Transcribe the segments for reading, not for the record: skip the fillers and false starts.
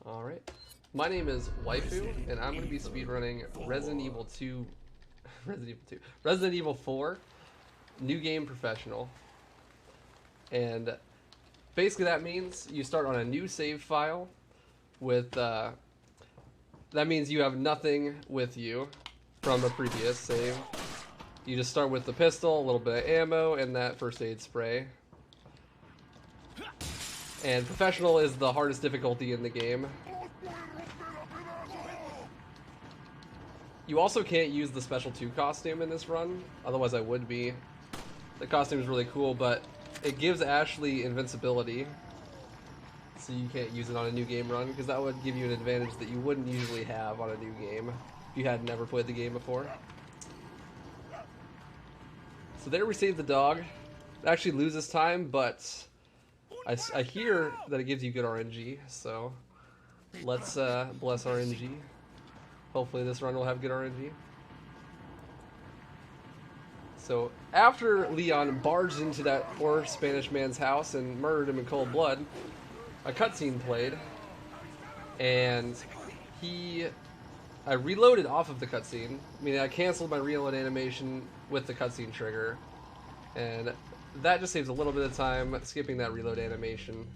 Alright. My name is Waifu, and I'm going to be speedrunning Resident Evil 2... Resident Evil 4, New Game Professional. And basically that means you start on a new save file with... that means you have nothing with you from a previous save. You just start with the pistol, a little bit of ammo, and that first aid spray. And Professional is the hardest difficulty in the game. You also can't use the Special 2 costume in this run, otherwise I would be. The costume is really cool, but it gives Ashley invincibility, so you can't use it on a new game run, because that would give you an advantage that you wouldn't usually have on a new game if you had never played the game before. So there we save the dog. It actually loses time, but I hear that it gives you good RNG, so let's bless RNG. Hopefully this run will have good RNG. So after Leon barged into that poor Spanish man's house and murdered him in cold blood, a cutscene played, and I reloaded off of the cutscene. Meaning I canceled my reload animation with the cutscene trigger, and that just saves a little bit of time skipping that reload animation.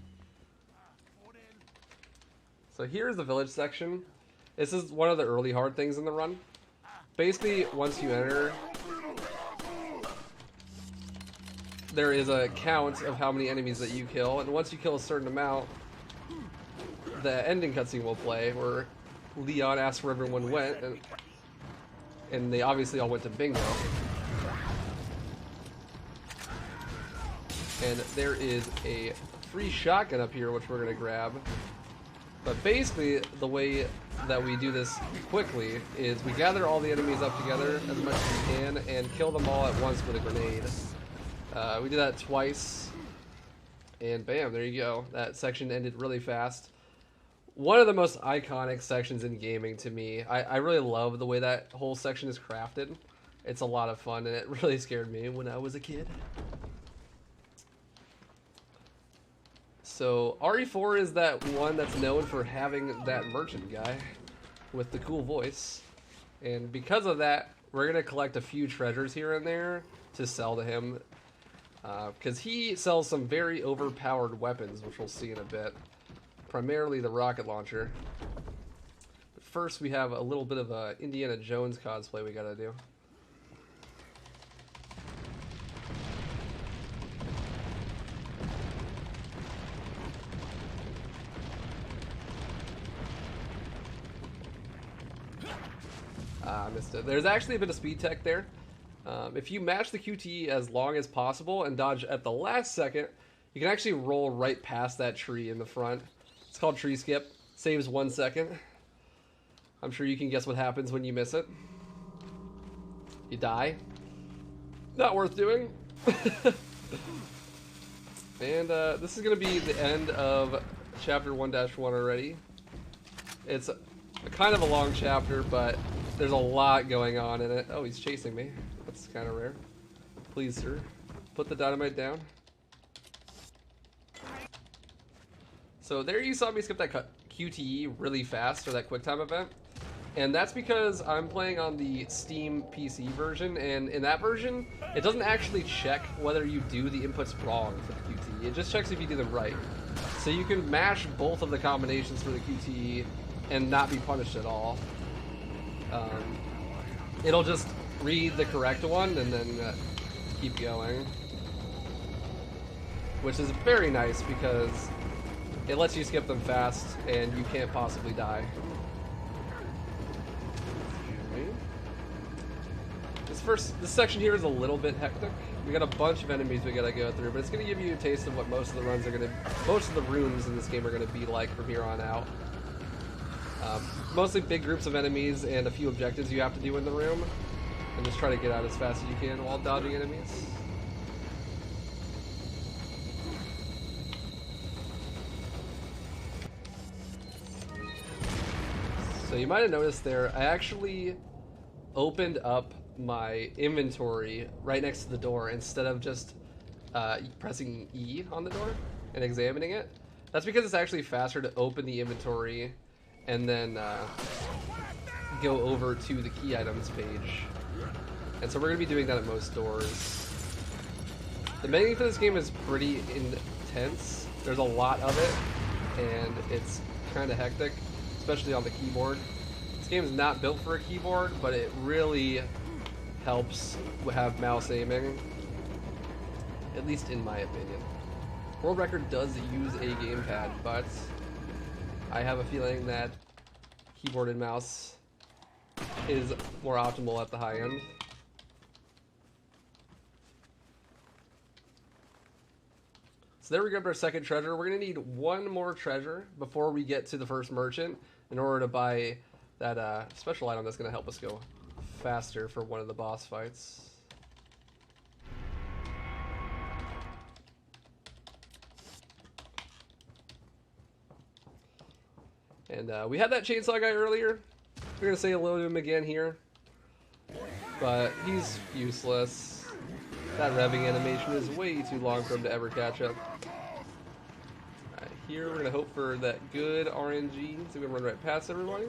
So here's the village section. This is one of the early hard things in the run. Basically, once you enter, there is a count of how many enemies that you kill, and once you kill a certain amount, the ending cutscene will play, where Leon asks where everyone went, and they obviously all went to bingo. And there is a free shotgun up here, which we're going to grab. But basically, the way that we do this quickly is we gather all the enemies up together as much as we can and kill them all at once with a grenade. We did that twice, and bam, there you go. That section ended really fast. One of the most iconic sections in gaming to me. I really love the way that whole section is crafted. It's a lot of fun, and it really scared me when I was a kid. So RE4 is that one that's known for having that merchant guy with the cool voice, and because of that, we're gonna collect a few treasures here and there to sell to him, because he sells some very overpowered weapons, which we'll see in a bit, primarily the rocket launcher. But first we have a little bit of a Indiana Jones cosplay we gotta do. I missed it. There's actually a bit of speed tech there. If you match the QTE as long as possible and dodge at the last second, you can actually roll right past that tree in the front. It's called tree skip. Saves 1 second. I'm sure you can guess what happens when you miss it. You die. Not worth doing. And this is going to be the end of chapter 1-1 already. It's kind of a long chapter, but there's a lot going on in it. Oh, he's chasing me. That's kind of rare. Please, sir, put the dynamite down. So there you saw me skip that QTE really fast, or that QuickTime event. And that's because I'm playing on the Steam PC version, and in that version, it doesn't actually check whether you do the inputs wrong for the QTE. It just checks if you do them right. So you can mash both of the combinations for the QTE and not be punished at all. It'll just read the correct one and then keep going, which is very nice because it lets you skip them fast and you can't possibly die. This section here is a little bit hectic. We got a bunch of enemies we gotta go through, but it's gonna give you a taste of what most of the rooms in this game are gonna be like from here on out. Mostly big groups of enemies and a few objectives you have to do in the room, and just try to get out as fast as you can while dodging enemies. So you might have noticed there, I actually opened up my inventory right next to the door instead of just pressing E on the door and examining it. That's because it's actually faster to open the inventory and then go over to the key items page. And so we're going to be doing that at most doors. The menu for this game is pretty intense. There's a lot of it, and it's kind of hectic, especially on the keyboard. This game is not built for a keyboard, but it really helps have mouse aiming, at least in my opinion. World Record does use a gamepad, but I have a feeling that keyboard and mouse is more optimal at the high end. So there we got our second treasure. We're going to need one more treasure before we get to the first merchant in order to buy that special item that's going to help us go faster for one of the boss fights. And we had that chainsaw guy earlier. We're going to say hello to him again here. But he's useless. That revving animation is way too long for him to ever catch up. Alright, here we're going to hope for that good RNG. So we're going to run right past everybody.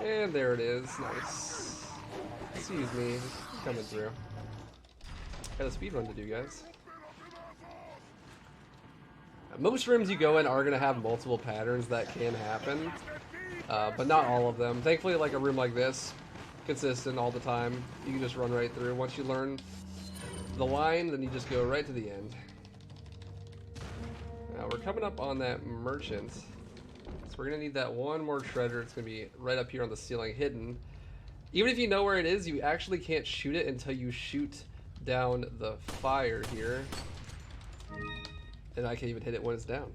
And there it is. Nice. Excuse me. Just coming through. Got a speed run to do, guys. Most rooms you go in are going to have multiple patterns that can happen, but not all of them. Thankfully, like a room like this, consistent all the time, you can just run right through. Once you learn the line, then you just go right to the end. Now we're coming up on that merchant, so we're going to need that one more treasure. It's going to be right up here on the ceiling, hidden. Even if you know where it is, you actually can't shoot it until you shoot down the fire here. And I can't even hit it when it's down.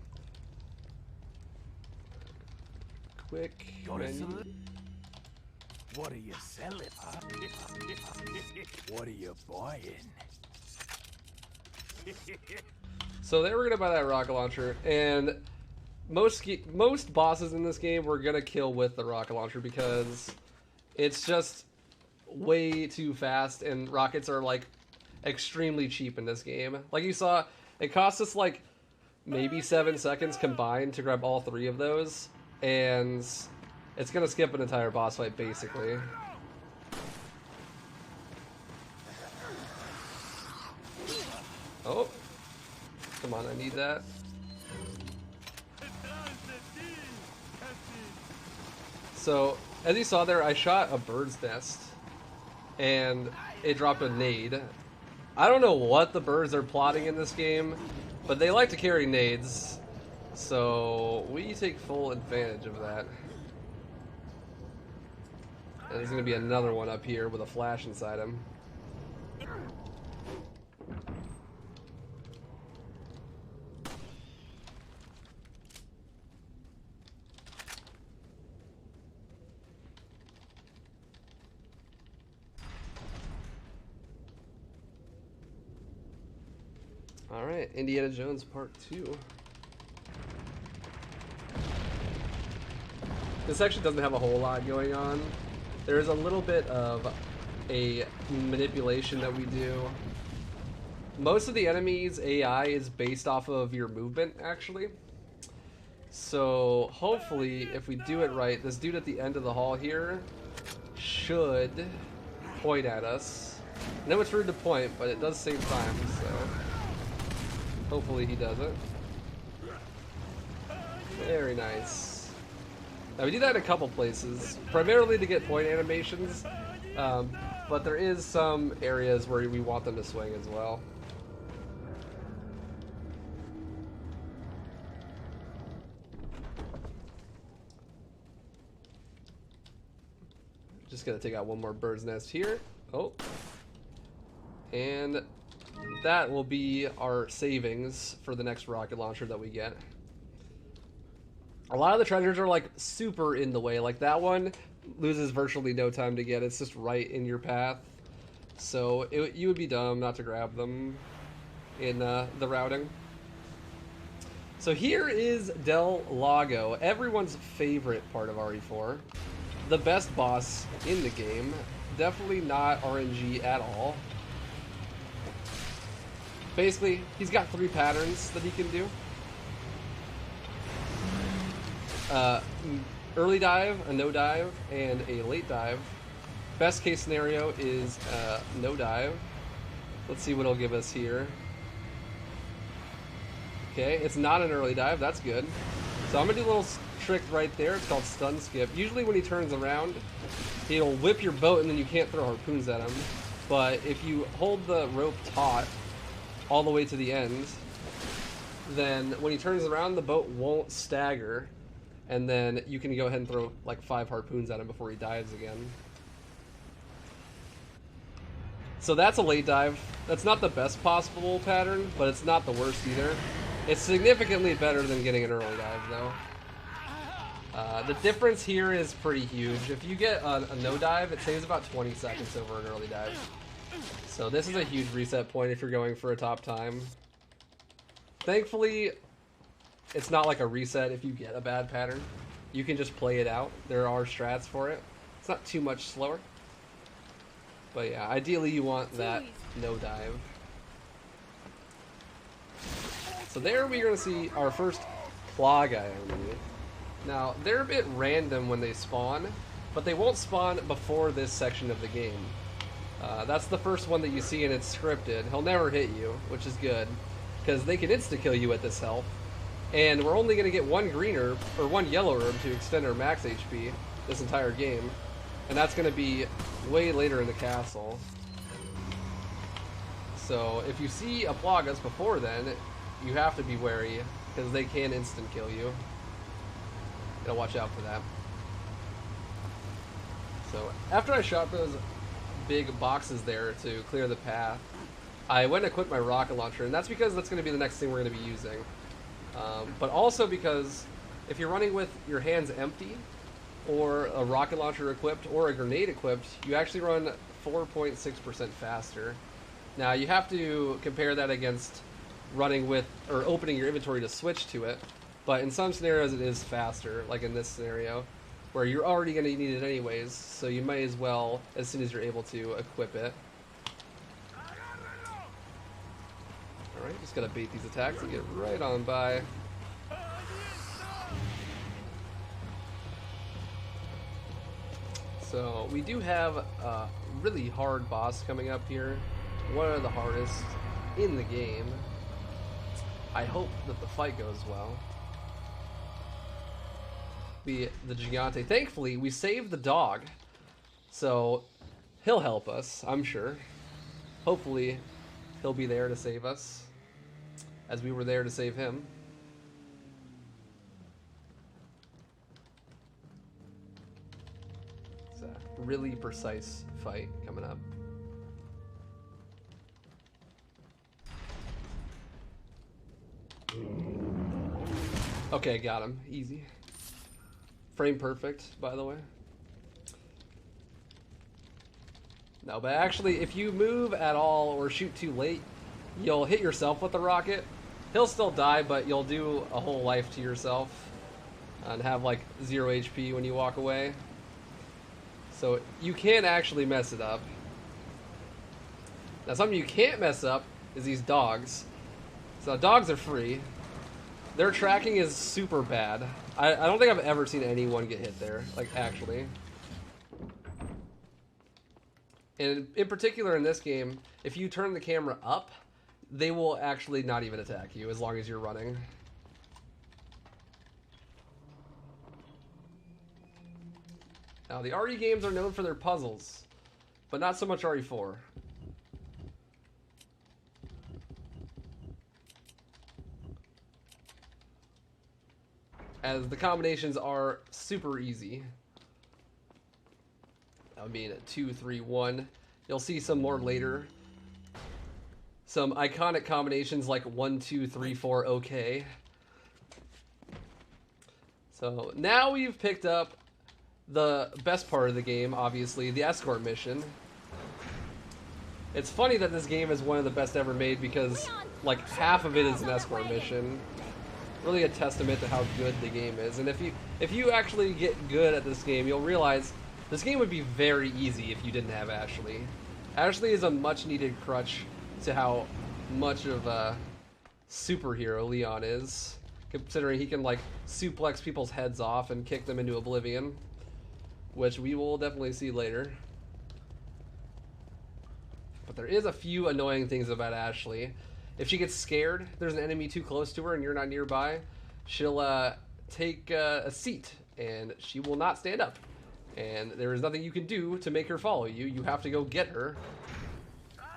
Quick menu. What are you selling? What are you buying? So they were gonna buy that rocket launcher, and most bosses in this game we're gonna kill with the rocket launcher because it's just way too fast, and rockets are like extremely cheap in this game. Like you saw, it cost us like maybe 7 seconds combined to grab all 3 of those, and it's gonna skip an entire boss fight basically. Oh, come on, I need that. So, as you saw there, I shot a bird's nest, and it dropped a nade. I don't know what the birds are plotting in this game, but they like to carry nades, so we take full advantage of that. And there's going to be another one up here with a flash inside him. Alright, Indiana Jones Part 2. This actually doesn't have a whole lot going on. There's a little bit of a manipulation that we do. Most of the enemies' AI is based off of your movement, actually. So hopefully, if we do it right, this dude at the end of the hall here should point at us. I know it's rude to point, but it does save time, so hopefully he does it. Very nice. Now we do that in a couple places, primarily to get point animations, but there is some areas where we want them to swing as well. Just gonna take out one more bird's nest here. Oh. And that will be our savings for the next rocket launcher that we get. A lot of the treasures are like super in the way. Like that one loses virtually no time to get. It's just right in your path. So you would be dumb not to grab them in the routing. So here is Del Lago, everyone's favorite part of RE4. The best boss in the game. Definitely not RNG at all. Basically, he's got 3 patterns that he can do. early dive, a no dive, and a late dive. Best case scenario is no dive. Let's see what it'll give us here. Okay, it's not an early dive, that's good. So I'm gonna do a little trick right there, it's called stun skip. Usually when he turns around, he'll whip your boat and then you can't throw harpoons at him. But if you hold the rope taut all the way to the end, then when he turns around, the boat won't stagger, and then you can go ahead and throw like 5 harpoons at him before he dives again. So that's a late dive. That's not the best possible pattern, but it's not the worst either. It's significantly better than getting an early dive, though. The difference here is pretty huge. If you get a no dive, it saves about 20 seconds over an early dive. So this is a huge reset point if you're going for a top time. Thankfully, it's not like a reset if you get a bad pattern. You can just play it out. There are strats for it. It's not too much slower. But yeah, ideally you want that no dive. So there we're going to see our first claw guy enemy. Now, they're a bit random when they spawn, but they won't spawn before this section of the game. That's the first one that you see and it's scripted. He'll never hit you, which is good, because they can insta-kill you at this health. And we're only going to get one green herb, or one yellow herb to extend our max HP this entire game. And that's going to be way later in the castle. So if you see a Plagas before then, you have to be wary, because they can instant kill you. You gotta watch out for that. So after I shot those big boxes there to clear the path, I went and equipped my rocket launcher, and that's because that's going to be the next thing we're going to be using. But also because if you're running with your hands empty, or a rocket launcher equipped, or a grenade equipped, you actually run 4.6% faster. Now you have to compare that against running with, or opening your inventory to switch to it, but in some scenarios it is faster, like in this scenario, where you're already going to need it anyways, so you might as well, as soon as you're able to, equip it. Alright, just gotta bait these attacks and get right on by. So we do have a really hard boss coming up here. One of the hardest in the game. I hope that the fight goes well. Be the Gigante. Thankfully, we saved the dog, so he'll help us, I'm sure. Hopefully, he'll be there to save us, as we were there to save him. It's a really precise fight coming up. Okay, got him. Easy. Frame perfect, by the way. No, but actually, if you move at all or shoot too late, you'll hit yourself with the rocket. He'll still die, but you'll do a whole life to yourself and have like 0 HP when you walk away. So you can actually mess it up. Now, something you can't mess up is these dogs. So dogs are free. Their tracking is super bad. I don't think I've ever seen anyone get hit there, like actually. And in particular in this game, if you turn the camera up, they will actually not even attack you as long as you're running. Now the RE games are known for their puzzles, but not so much RE4. As the combinations are super easy. That would mean 2, 3, 1. You'll see some more later. Some iconic combinations like 1, 2, 3, 4, okay. So now we've picked up the best part of the game, obviously, the escort mission. It's funny that this game is one of the best ever made because like half of it is an escort mission. Really a testament to how good the game is. And if you actually get good at this game, you'll realize this game would be very easy if you didn't have Ashley. Ashley is a much needed crutch to how much of a superhero Leon is. considering he can like suplex people's heads off and kick them into oblivion, which we will definitely see later. But there is a few annoying things about Ashley. If she gets scared, there's an enemy too close to her and you're not nearby, she'll take a seat and she will not stand up. And there is nothing you can do to make her follow you. You have to go get her.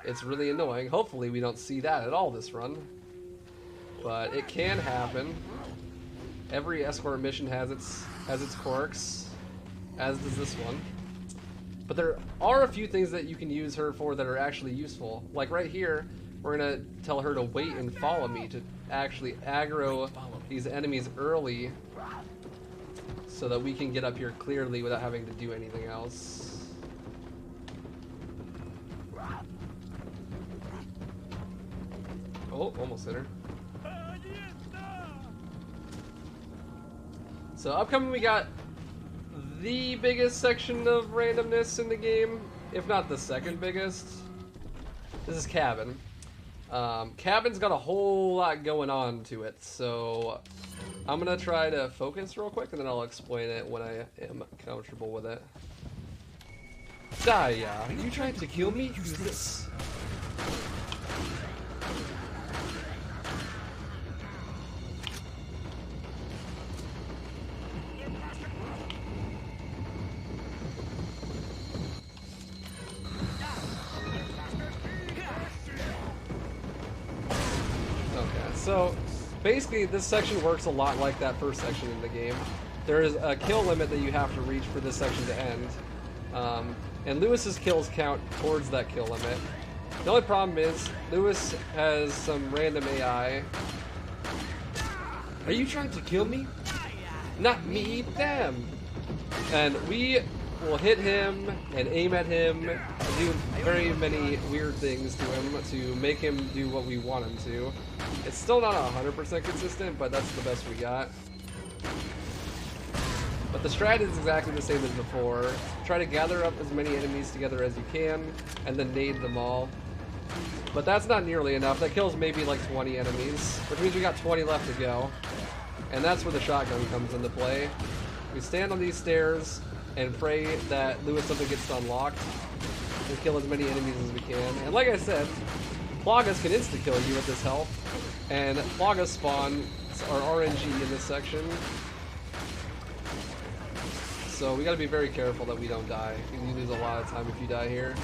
It's really annoying. Hopefully we don't see that at all this run. But it can happen. Every escort mission has its quirks, as does this one. But there are a few things that you can use her for that are actually useful. Like right here, we're gonna tell her to wait and follow me to actually aggro these enemies early so that we can get up here clearly without having to do anything else. Oh, almost hit her. So upcoming we got the biggest section of randomness in the game, if not the second biggest. This is Cabin. Cabin's got a whole lot going on to it, so I'm gonna try to focus real quick and then I'll explain it when I am comfortable with it. Daya, are you trying to kill me? Use this. So basically this section works a lot like that first section in the game. There is a kill limit that you have to reach for this section to end. And Lewis's kills count towards that kill limit. The only problem is Lewis has some random AI. Are you trying to kill me? Not me, them. And we will hit him and aim at him and do very many weird things to him to make him do what we want him to. It's still not 100% consistent, but that's the best we got. But the strat is exactly the same as before. Try to gather up as many enemies together as you can, and then nade them all. But that's not nearly enough. That kills maybe like 20 enemies, which means we got 20 left to go. And that's where the shotgun comes into play. We stand on these stairs and pray that Lewis doesn't get unlocked and kill as many enemies as we can. And like I said, Plagas can insta-kill you at this health, and Plagas spawn are RNG in this section. So we gotta be very careful that we don't die. You lose a lot of time if you die here.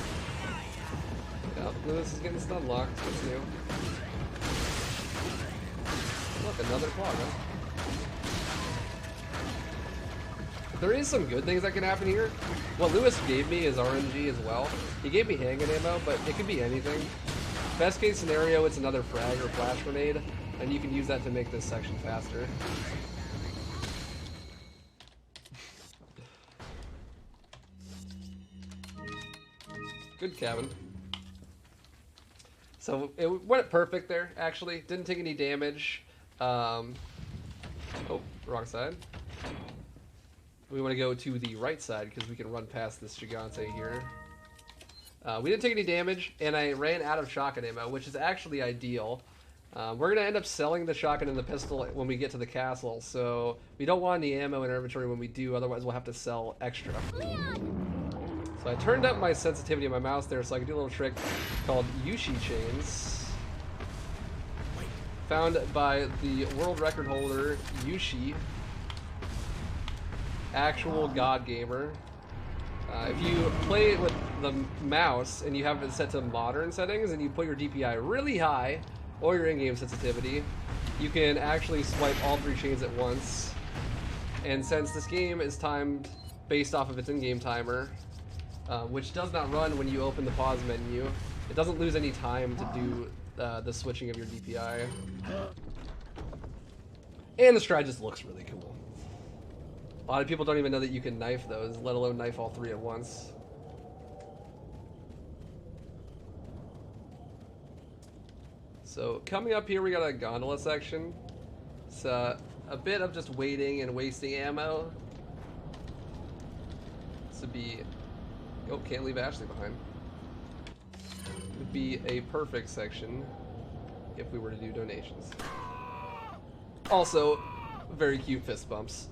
Yeah, Lewis is getting stun locked. That's new. Look, another Plaga. There is some good things that can happen here. What Lewis gave me is RNG as well. He gave me handgun ammo, but it could be anything. Best case scenario, it's another frag or flash grenade, and you can use that to make this section faster. Good Cabin. So it went perfect there, actually. Didn't take any damage. Oh, wrong side. We want to go to the right side because we can run past this Gigante here. We didn't take any damage, and I ran out of shotgun ammo, which is actually ideal. We're going to end up selling the shotgun and the pistol when we get to the castle, so we don't want any ammo in our inventory when we do, otherwise we'll have to sell extra. So I turned up my sensitivity of my mouse there so I could do a little trick called Yushi chains. Found by the world record holder, Yushi. Actual god gamer. If you play with the mouse and you have it set to modern settings and you put your DPI really high or your in-game sensitivity, you can actually swipe all 3 chains at once. And since this game is timed based off of its in-game timer, which does not run when you open the pause menu, it doesn't lose any time to do the switching of your DPI. And the stride just looks really cool. A lot of people don't even know that you can knife those, let alone knife all 3 at once. So coming up here we got a gondola section. It's a bit of just waiting and wasting ammo. This would be... Oh, can't leave Ashley behind. It would be a perfect section if we were to do donations. Also, very cute fist bumps.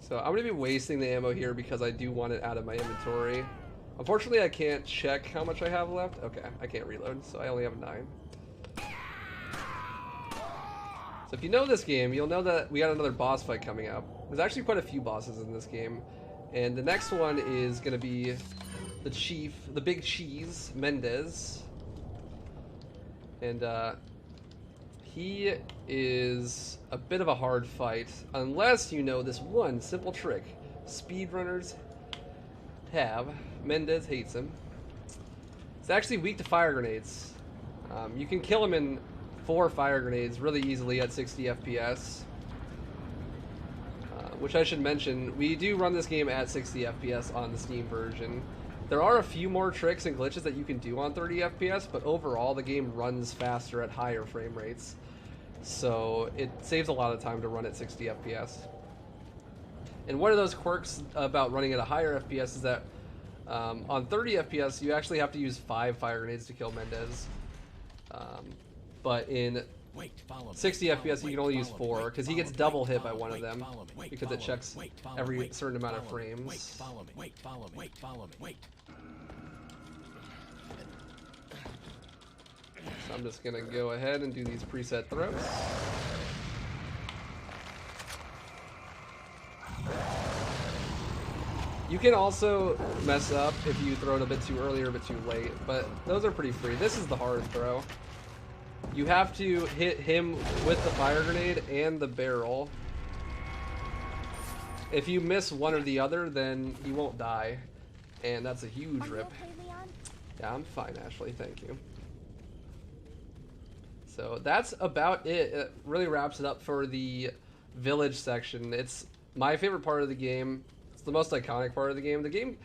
So I'm going to be wasting the ammo here because I do want it out of my inventory. Unfortunately, I can't check how much I have left. Okay, I can't reload, so I only have 9. So if you know this game, you'll know that we got another boss fight coming up. There's actually quite a few bosses in this game. And the next one is going to be the chief, the big cheese, Mendez. And he is a bit of a hard fight, unless you know this one simple trick speedrunners have. Mendez hates him. It's actually weak to fire grenades. You can kill him in 4 fire grenades really easily at 60 FPS. Which I should mention, we do run this game at 60 FPS on the Steam version. There are a few more tricks and glitches that you can do on 30 FPS, but overall the game runs faster at higher frame rates. So it saves a lot of time to run at 60 FPS. And one of those quirks about running at a higher FPS is that on 30 FPS you actually have to use 5 fire grenades to kill Mendez. But in 60 FPS you can only use 4 because he gets double hit by one of them because it checks every certain amount of frames. So I'm just gonna go ahead and do these preset throws. You can also mess up if you throw it a bit too early or a bit too late, but those are pretty free. This is the hard throw. You have to hit him with the fire grenade and the barrel. If you miss one or the other, then he won't die, and that's a huge rip. Yeah, I'm fine, Ashley, thank you. So that's about it. It really wraps it up for the village section. It's my favorite part of the game. It's the most iconic part of the game. The game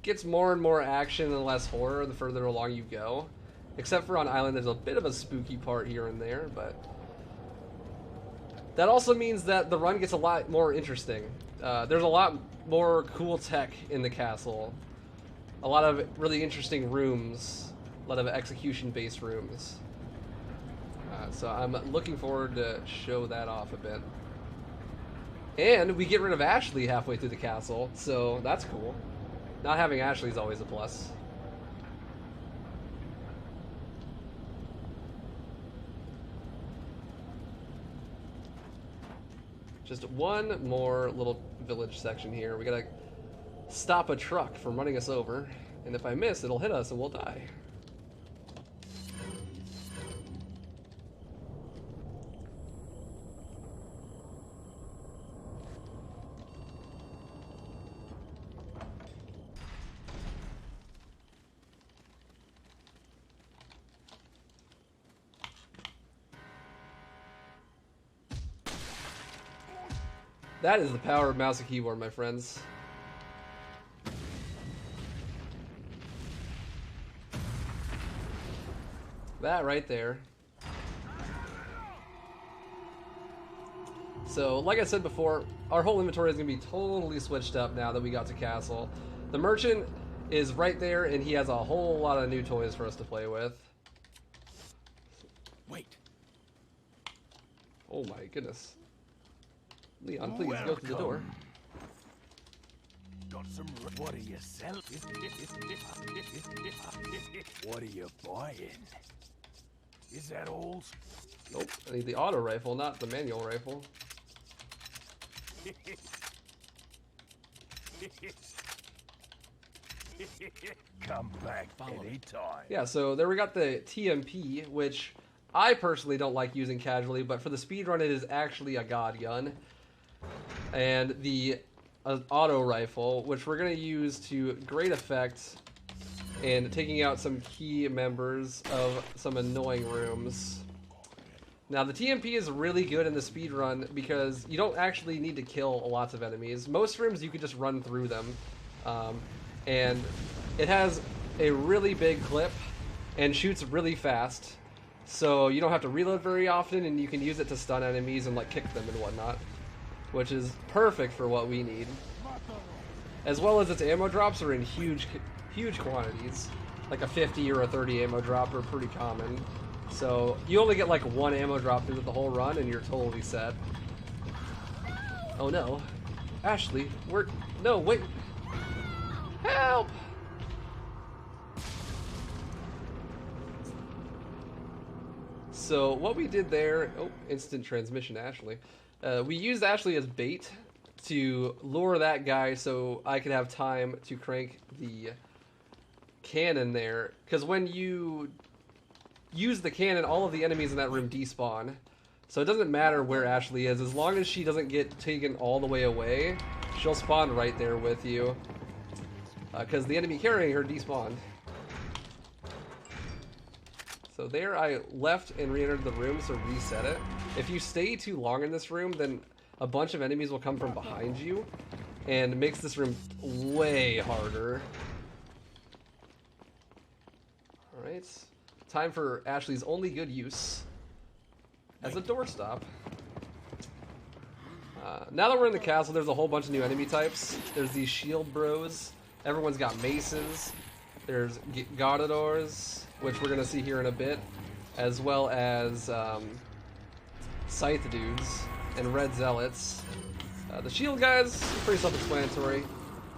gets more and more action and less horror the further along you go. Except for on Island, there's a bit of a spooky part here and there, but that also means that the run gets a lot more interesting. There's a lot more cool tech in the castle. A lot of really interesting rooms. A lot of execution-based rooms. So I'm looking forward to show that off a bit. And we get rid of Ashley halfway through the castle, so that's cool. Not having Ashley is always a plus. Just one more little village section here. We gotta stop a truck from running us over, and if I miss, it'll hit us and we'll die. That is the power of mouse and keyboard, my friends. That right there. So, like I said before, our whole inventory is going to be totally switched up now that we got to Castle. The merchant is right there, and he has a whole lot of new toys for us to play with. Wait. Oh my goodness. Leon, please go through the door. Got some. What are you selling? What are you buying? Is that all? Nope. I need the auto rifle, not the manual rifle. Come back anytime. Yeah, so there we got the TMP, which I personally don't like using casually, but for the speedrun it is actually a god gun. And the auto rifle, which we're going to use to great effect in taking out some key members of some annoying rooms. Now the TMP is really good in the speedrun because you don't actually need to kill lots of enemies. Most rooms you can just run through them. And it has a really big clip and shoots really fast. so you don't have to reload very often, and you can use it to stun enemies and like kick them and whatnot, which is perfect for what we need. As well as its ammo drops are in huge quantities. Like a 50 or a 30 ammo drop are pretty common. So you only get like one ammo drop through the whole run and you're totally set. Oh no. Ashley, no, wait. Help! So what we did there, oh, instant transmission Ashley. We used Ashley as bait to lure that guy so I could have time to crank the cannon there. Because when you use the cannon, all of the enemies in that room despawn. So it doesn't matter where Ashley is. As long as she doesn't get taken all the way away, she'll spawn right there with you. Because the enemy carrying her despawned. So there I left and re-entered the room to reset it. If you stay too long in this room, then a bunch of enemies will come from behind you and it makes this room way harder. Alright, time for Ashley's only good use as a doorstop. Now that we're in the castle, there's a whole bunch of new enemy types. There's these shield bros. Everyone's got maces. There's Gaudadors, which we're going to see here in a bit, as well as scythe dudes and red zealots. The shield guys are pretty self-explanatory,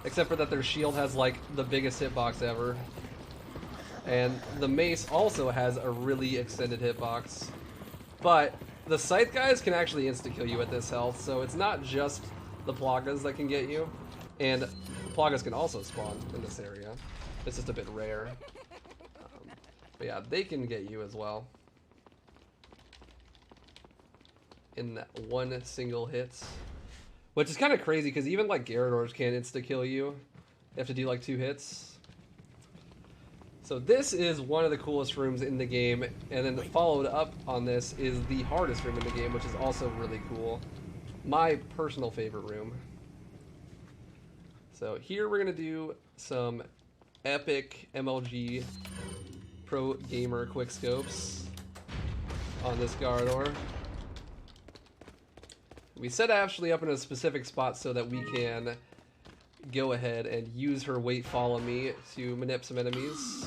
except for that their shield has like the biggest hitbox ever. And the mace also has a really extended hitbox. But the scythe guys can actually insta-kill you at this health, so it's not just the plagas that can get you. And the plagas can also spawn in this area. It's just a bit rare. But yeah, they can get you as well. In that one single hit. Which is kind of crazy, because even like Gyarados can't insta-kill you. You have to do like 2 hits. So this is one of the coolest rooms in the game, and then followed up on this is the hardest room in the game, which is also really cool. My personal favorite room. So here we're going to do some epic MLG Pro Gamer quickscopes on this Gyarados. We set Ashley up in a specific spot so that we can go ahead and use her wait follow me to manip some enemies.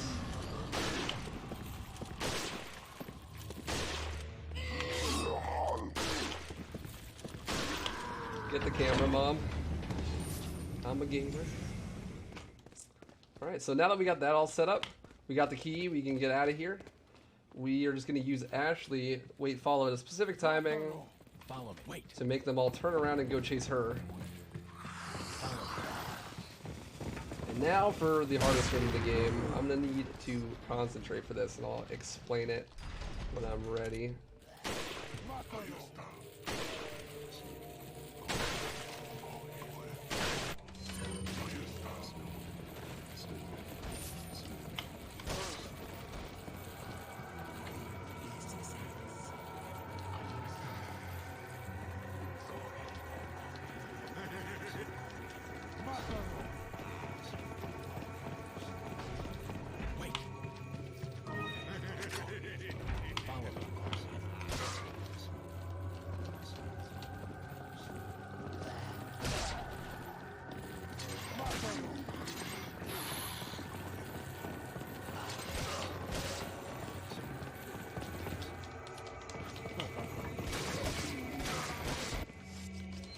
Get the camera, Mom. I'm a gamer. Alright, so now that we got that all set up, we got the key, we can get out of here. We are just going to use Ashley wait follow at a specific timing to make them all turn around and go chase her. And now for the hardest room in the game. I'm going to need to concentrate for this, and I'll explain it when I'm ready.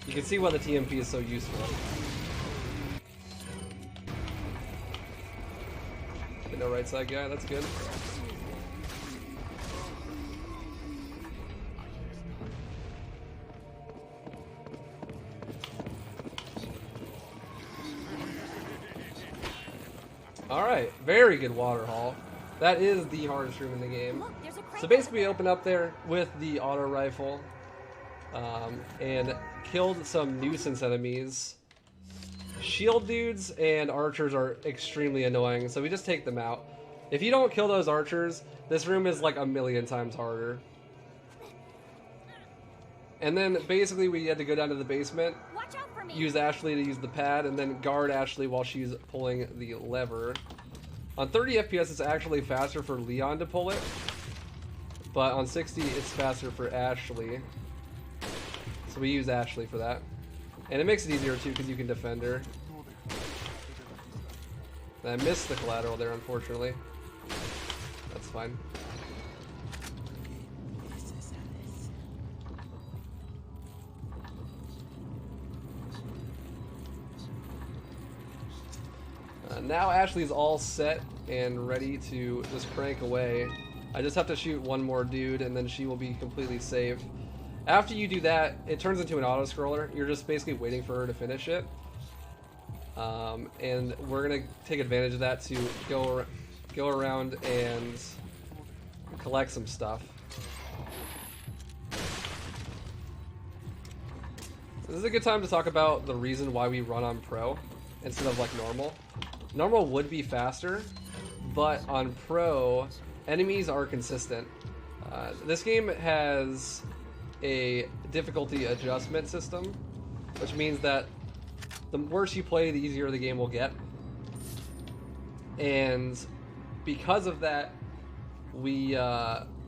You can see why the TMP is so useful. Okay, no right side guy, that's good. Alright, very good water haul. That is the hardest room in the game. So basically we open up there with the auto rifle and killed some nuisance enemies. Shield dudes and archers are extremely annoying, so we just take them out. If you don't kill those archers, this room is like a million times harder. And then basically we had to go down to the basement, use Ashley to use the pad, and then guard Ashley while she's pulling the lever. On 30 FPS it's actually faster for Leon to pull it, but on 60 it's faster for Ashley. So we use Ashley for that. And it makes it easier too because you can defend her. And I missed the collateral there, unfortunately. That's fine. Now Ashley's all set and ready to just crank away. I just have to shoot one more dude and then she will be completely safe. After you do that, it turns into an auto-scroller. You're just basically waiting for her to finish it. And we're going to take advantage of that to go around and collect some stuff. This is a good time to talk about the reason why we run on Pro instead of like normal. Normal would be faster, but on Pro, enemies are consistent. This game has a difficulty adjustment system, which means that the worse you play, the easier the game will get. And because of that, we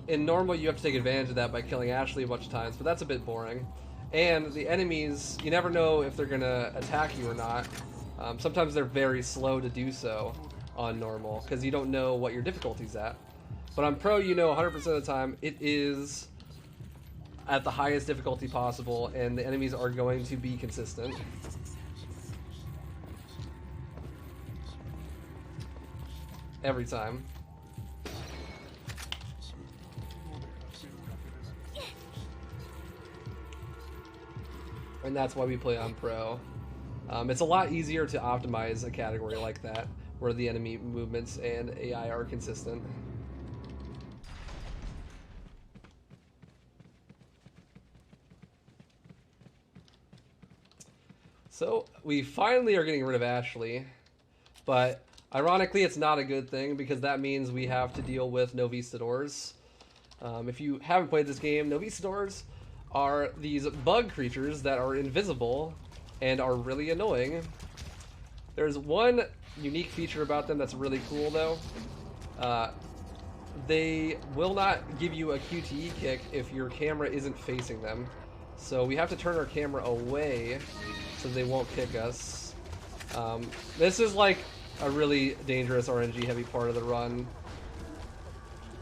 in normal you have to take advantage of that by killing Ashley a bunch of times, but that's a bit boring. And the enemies, you never know if they're gonna attack you or not. Sometimes they're very slow to do so on normal because you don't know what your difficulty's at. But on Pro, you know 100% of the time it is at the highest difficulty possible and the enemies are going to be consistent. Every time. And that's why we play on Pro. It's a lot easier to optimize a category like that, where the enemy movements and AI are consistent. So, we finally are getting rid of Ashley, but ironically it's not a good thing because that means we have to deal with Novistadors. If you haven't played this game, Novistadors are these bug creatures that are invisible and are really annoying. There's one unique feature about them that's really cool though. They will not give you a QTE kick if your camera isn't facing them. So we have to turn our camera away so they won't kick us. This is like a really dangerous RNG heavy part of the run.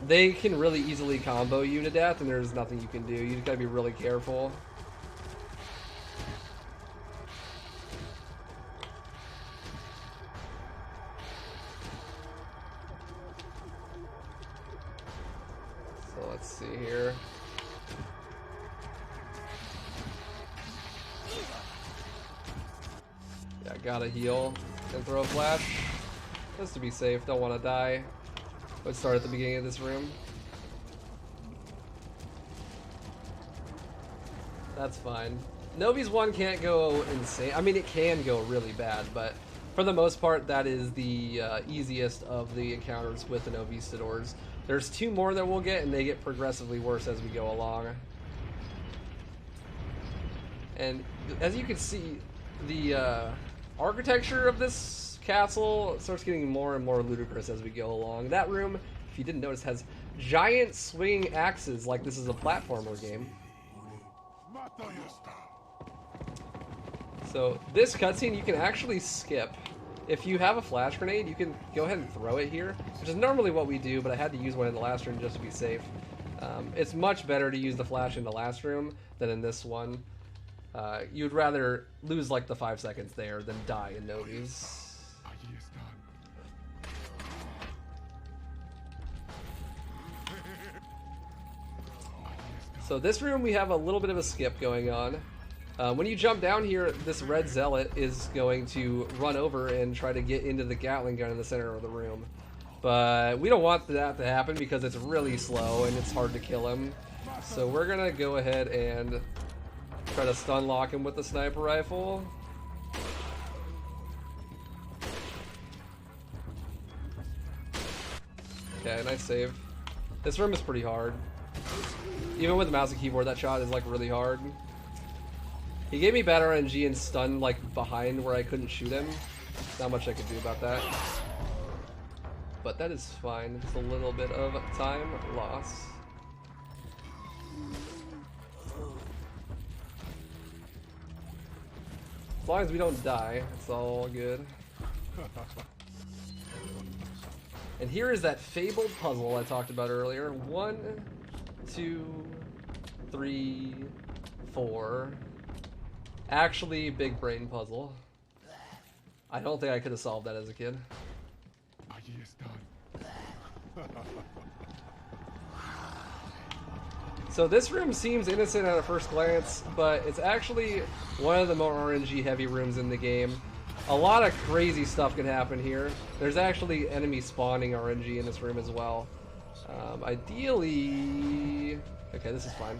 They can really easily combo you to death and there's nothing you can do. You just gotta be really careful. So let's see here. Yeah, gotta heal and throw a flash. Just to be safe, don't want to die. Let's start at the beginning of this room. That's fine. Novi's one can't go insane. I mean, it can go really bad, but for the most part, that is the easiest of the encounters with the Novistadors. There's two more that we'll get, and they get progressively worse as we go along. And as you can see, the architecture of this castle starts getting more and more ludicrous as we go along. That room, if you didn't notice, has giant swinging axes like this is a platformer game. So this cutscene you can actually skip. If you have a flash grenade, you can go ahead and throw it here, which is normally what we do, but I had to use one in the last room just to be safe. It's much better to use the flash in the last room than in this one. You'd rather lose like the 5 seconds there than die in Novi's. So this room we have a little bit of a skip going on. When you jump down here, this red zealot is going to run over and try to get into the Gatling gun in the center of the room. But we don't want that to happen because it's really slow and it's hard to kill him. So we're gonna go ahead and try to stun lock him with the sniper rifle. Okay, nice save. This room is pretty hard. Even with the mouse and keyboard, that shot is like really hard. He gave me bad RNG and stun like behind where I couldn't shoot him. Not much I could do about that. But that is fine. Just a little bit of time loss. As long as we don't die, it's all good. And here is that Fable Puzzle I talked about earlier. 1, 2, 3, 4. Actually, big brain puzzle. I don't think I could have solved that as a kid. So this room seems innocent at a first glance, but it's actually one of the more RNG heavy rooms in the game. A lot of crazy stuff can happen here. There's actually enemy spawning RNG in this room as well. Ideally... Okay, this is fine.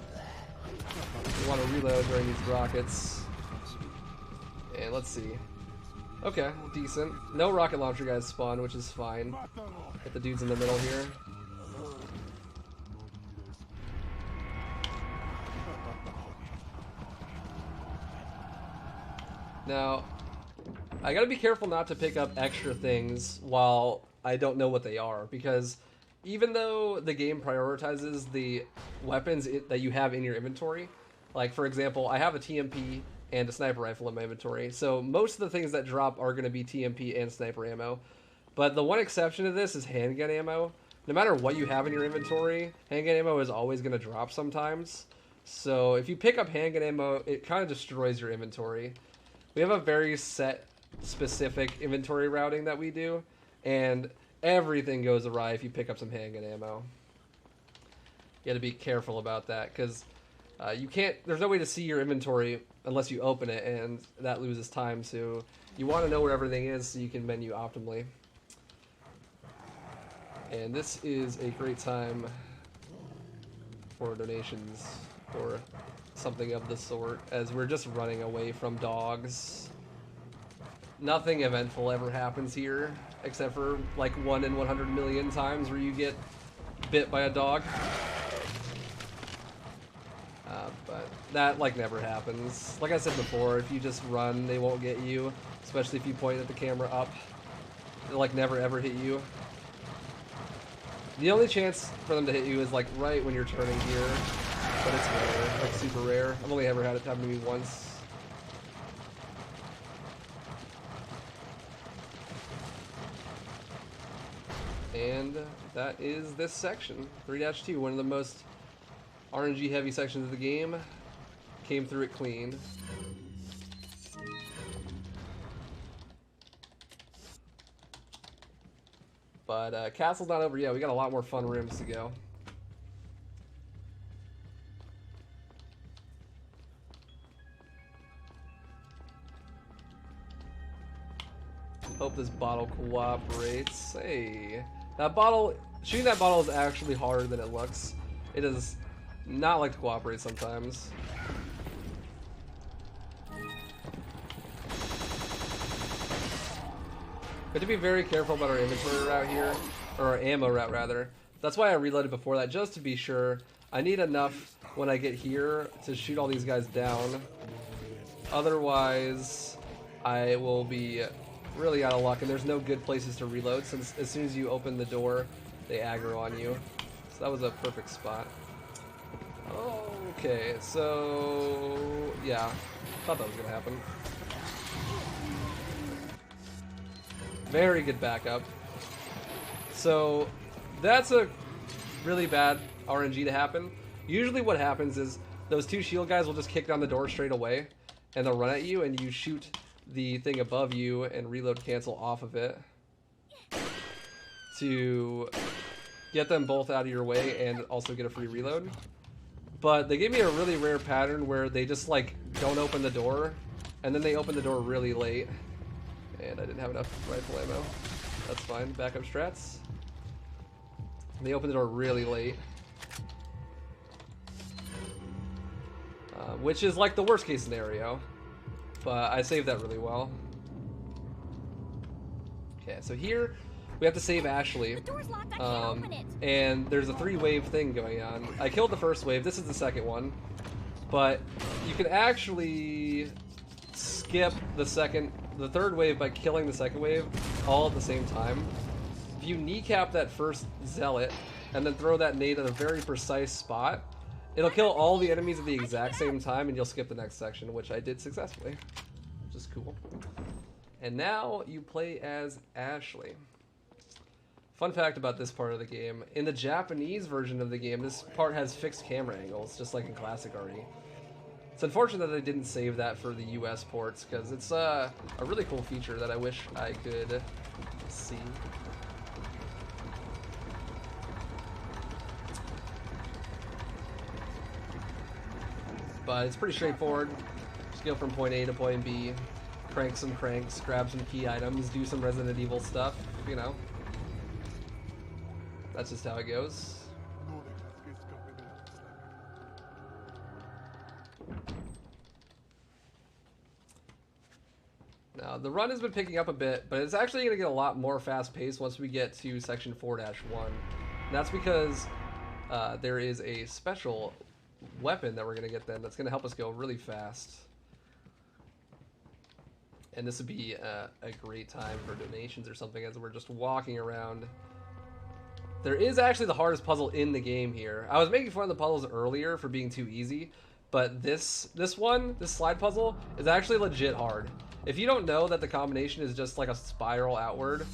We want to reload during these rockets. And let's see. Okay, decent. No rocket launcher guys spawn, which is fine. Get the dudes in the middle here. Now, I gotta be careful not to pick up extra things while I don't know what they are, because even though the game prioritizes the weapons that you have in your inventory, like for example, I have a TMP and a sniper rifle in my inventory, so most of the things that drop are gonna be TMP and sniper ammo. But the one exception to this is handgun ammo. No matter what you have in your inventory, handgun ammo is always gonna drop sometimes. So if you pick up handgun ammo, it kind of destroys your inventory. We have a very set, specific inventory routing that we do, and everything goes awry if you pick up some handgun ammo. You gotta be careful about that, because you can't, there's no way to see your inventory unless you open it, and that loses time, so you want to know where everything is so you can menu optimally. And this is a great time for donations, or something of the sort, as we're just running away from dogs. Nothing eventful ever happens here, except for like 1 in 100 million times where you get bit by a dog. But that like never happens. Like I said before, if you just run, they won't get you, especially if you point at the camera up. They'll like never ever hit you. The only chance for them to hit you is like right when you're turning here. But it's rare, like super rare. I've only ever had it happen to me once. And that is this section, 3-2, one of the most RNG heavy sections of the game. Came through it clean. But castle's not over yet, we got a lot more fun rooms to go. Hope this bottle cooperates. Hey, that bottle, shooting that bottle is actually harder than it looks. It does not like to cooperate sometimes. We have to be very careful about our inventory route here, or our ammo route rather. That's why I reloaded before that, just to be sure. I need enough when I get here to shoot all these guys down. Otherwise, I will be really out of luck, and there's no good places to reload, since as soon as you open the door, they aggro on you. So that was a perfect spot. Okay, so yeah, thought that was gonna happen. Very good backup. So that's a really bad RNG to happen. Usually what happens is those two shield guys will just kick down the door straight away, and they'll run at you, and you shoot the thing above you and reload cancel off of it to get them both out of your way and also get a free reload. But they gave me a really rare pattern where they just like don't open the door, and then they open the door really late, and I didn't have enough rifle ammo. That's fine. Backup strats. They open the door really late, which is like the worst case scenario. But I saved that really well. Okay, so here we have to save Ashley. And there's a 3-wave thing going on. I killed the first wave, this is the second one. But you can actually skip the third wave by killing the second wave all at the same time. If you kneecap that first zealot and then throw that nade at a very precise spot, It'll kill all the enemies at the exact same time, and you'll skip the next section, which I did successfully, which is cool. And now you play as Ashley. Fun fact about this part of the game, in the Japanese version of the game, this part has fixed camera angles, just like in Classic already. It's unfortunate that they didn't save that for the US ports, because it's a really cool feature that I wish I could see. But it's pretty straightforward. Just go from point A to point B, crank some cranks, grab some key items, do some Resident Evil stuff, you know. That's just how it goes. Now, the run has been picking up a bit, but it's actually going to get a lot more fast-paced once we get to section 4-1. And that's because there is a special weapon that we're going to get then that's going to help us go really fast. And this would be a great time for donations or something as we're just walking around. There is actually the hardest puzzle in the game here. I was making fun of the puzzles earlier for being too easy, but this slide puzzle is actually legit hard. If you don't know that the combination is just like a spiral outward,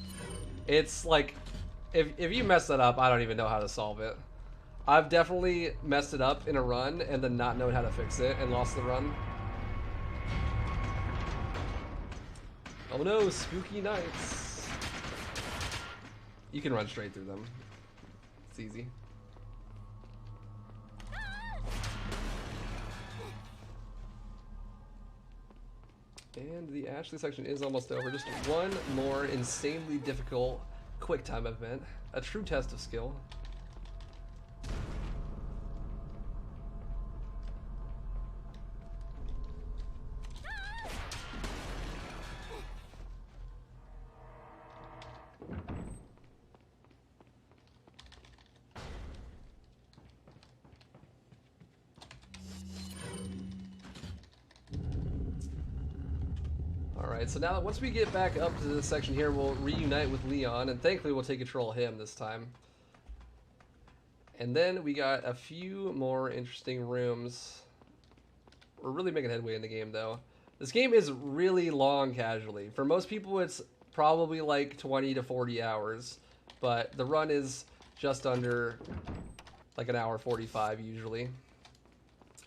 it's like, if you mess that up, I don't even know how to solve it. I've definitely messed it up in a run and then not known how to fix it and lost the run. Oh no, spooky nights. You can run straight through them. It's easy. And the Ashley section is almost over. Just one more insanely difficult quick time event. A true test of skill. Alright, so now that once we get back up to this section here, we'll reunite with Leon, and thankfully we'll take control of him this time. And then we got a few more interesting rooms. We're really making headway in the game, though. This game is really long casually. For most people, it's probably like 20 to 40 hours, but the run is just under like an hour 45 usually.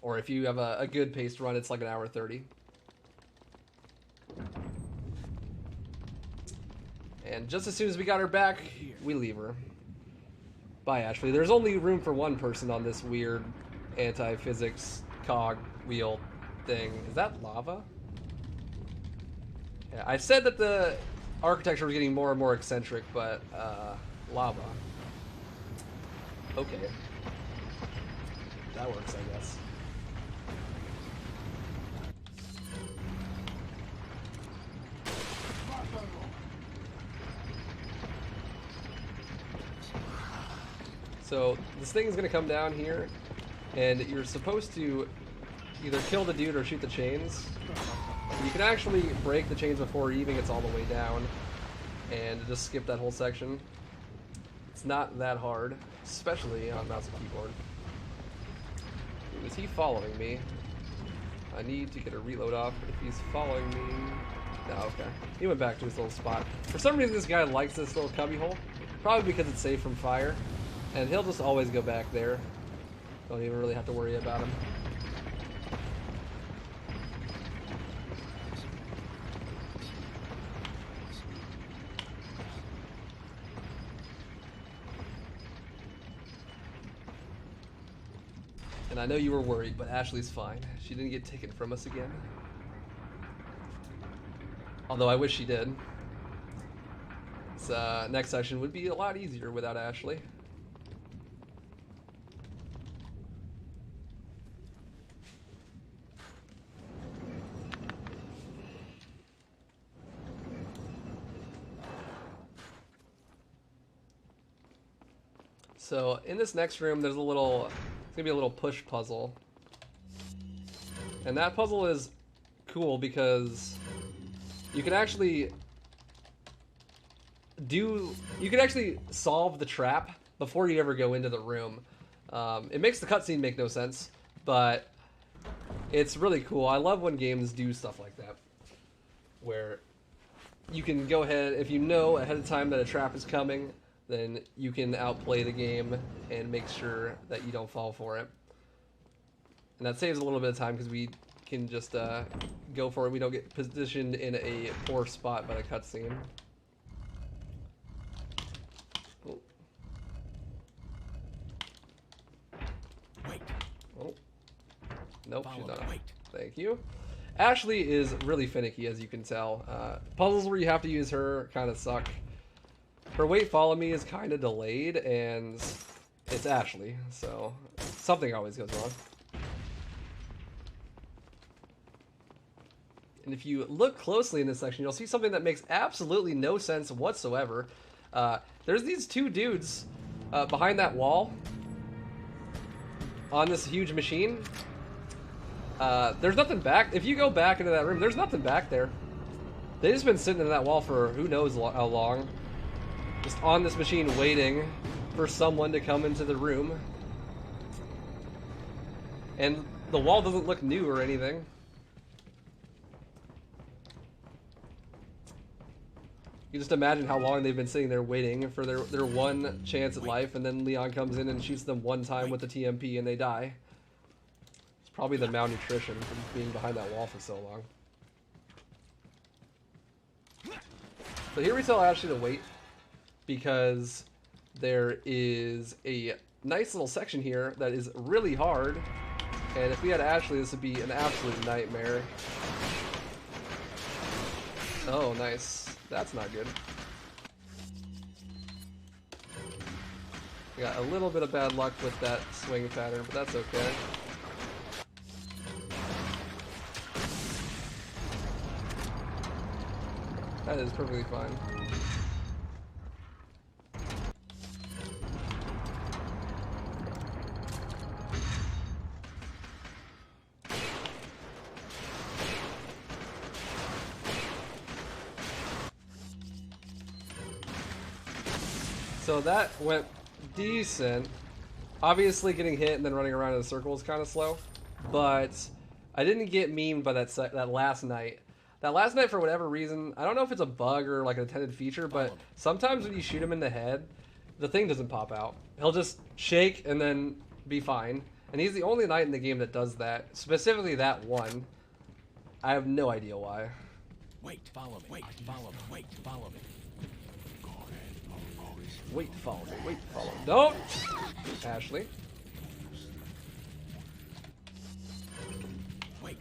Or if you have a good paced run, it's like an hour 30. And just as soon as we got her back, we leave her. Bye, Ashley. There's only room for one person on this weird anti-physics cog wheel thing. Is that lava? Yeah, I said that the architecture was getting more and more eccentric, but lava. Okay. That works, I guess. So this thing is going to come down here, and you're supposed to either kill the dude or shoot the chains. You can actually break the chains before it even gets all the way down, and just skip that whole section. It's not that hard, especially on mouse and keyboard. Is he following me? I need to get a reload off if he's following me. No, okay. He went back to his little spot. For some reason this guy likes this little cubby hole. Probably because it's safe from fire. And he'll just always go back there. Don't even really have to worry about him. And I know you were worried, but Ashley's fine. She didn't get taken from us again. Although I wish she did. This next section would be a lot easier without Ashley. So in this next room, there's it's gonna be a little push puzzle. And that puzzle is cool because you can actually solve the trap before you ever go into the room. It makes the cutscene make no sense, but it's really cool. I love when games do stuff like that, where you can go ahead, if you know ahead of time that a trap is coming, then you can outplay the game and make sure that you don't fall for it. And that saves a little bit of time because we can just go for it. We don't get positioned in a poor spot by the cutscene. Oh. Wait. Oh. Nope, she's not. Wait. Thank you. Ashley is really finicky, as you can tell. Puzzles where you have to use her kind of suck. Her wait follow me is kind of delayed, and it's Ashley, so something always goes wrong. And if you look closely in this section, you'll see something that makes absolutely no sense whatsoever. There's these two dudes behind that wall on this huge machine. There's nothing back. If you go back into that room, there's nothing back there. They've just been sitting in that wall for who knows how long. Just on this machine waiting for someone to come into the room. And the wall doesn't look new or anything. You just imagine how long they've been sitting there waiting for their one chance at life, and then Leon comes in and shoots them one time with the TMP and they die. It's probably the malnutrition from being behind that wall for so long. So here we tell Ashley to wait, because there is a nice little section here that is really hard, and if we had Ashley, this would be an absolute nightmare. Oh, nice. That's not good. We got a little bit of bad luck with that swing pattern, but that's okay. That is perfectly fine. So that went decent. Obviously getting hit and then running around in a circle is kind of slow, but I didn't get memed by that last night. That last night, for whatever reason, I don't know if it's a bug or like an intended feature, but sometimes when you shoot him in the head, the thing doesn't pop out. He'll just shake and then be fine. And he's the only knight in the game that does that. Specifically that one. I have no idea why. Wait, follow me. Wait, follow me. Wait, follow me. Wait, follow me. Wait, follow me. Don't! Ashley. Wait.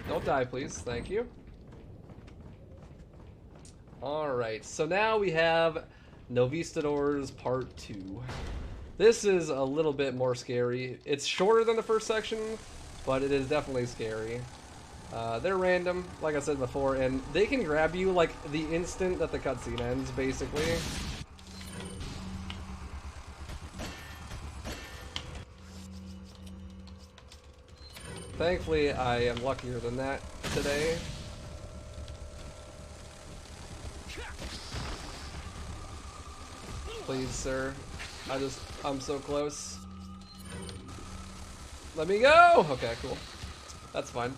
Don't die, please. Thank you. Alright, so now we have Novistadors Part 2. This is a little bit more scary. It's shorter than the first section, but it is definitely scary. They're random, like I said before, and they can grab you like the instant that the cutscene ends, basically. Thankfully, I am luckier than that today. Please, sir. I'm so close. Let me go! Okay, cool. That's fine.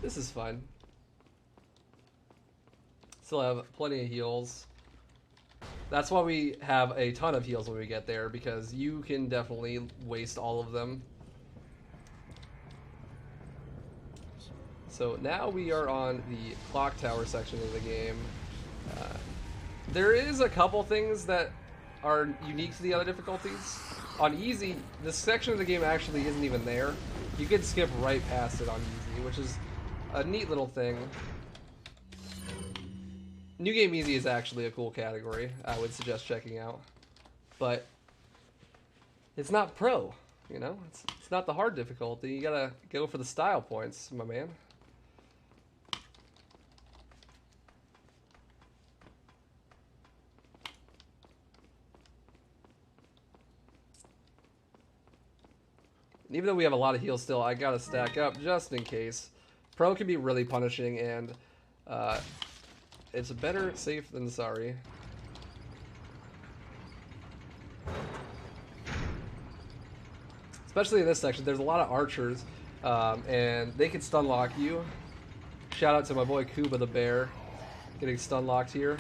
This is fine. Still have plenty of heals. That's why we have a ton of heals when we get there, because you can definitely waste all of them. So now we are on the clock tower section of the game. There is a couple things that are unique to the other difficulties. On easy, this section of the game actually isn't even there. You can skip right past it on easy, which is a neat little thing. New Game Easy is actually a cool category I would suggest checking out. But it's not pro, you know? It's not the hard difficulty. You gotta go for the style points, my man. And even though we have a lot of heals still, I gotta stack up just in case. Pro can be really punishing, and it's better safe than sorry. especially in this section. There's a lot of archers, and they can stun lock you. Shout out to my boy Kuba the Bear, getting stun locked here,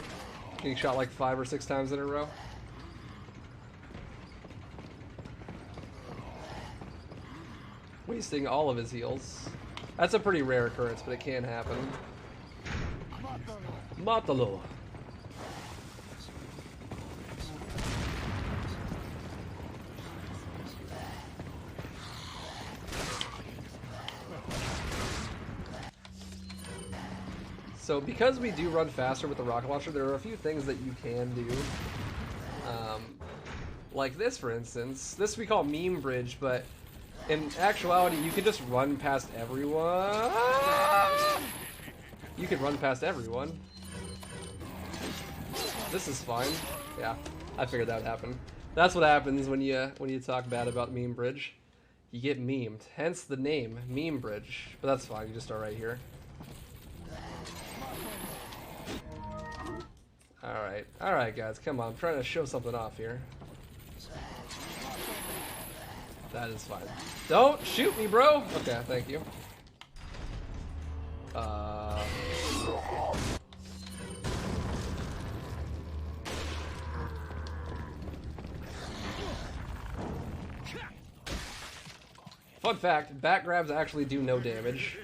getting shot like 5 or 6 times in a row. Wasting all of his heals. That's a pretty rare occurrence, but it can happen. Matalo. So because we do run faster with the rocket launcher, there are a few things that you can do. Like this, for instance. This we call meme bridge, but in actuality, you can just run past everyone. You can run past everyone. This is fine. Yeah, I figured that would happen. That's what happens when you talk bad about meme bridge. You get memed. Hence the name, meme bridge. But that's fine. You just start right here. All right, guys. Come on. I'm trying to show something off here. That is fine. Don't shoot me, bro. Okay, thank you. Fun fact, back grabs actually do no damage.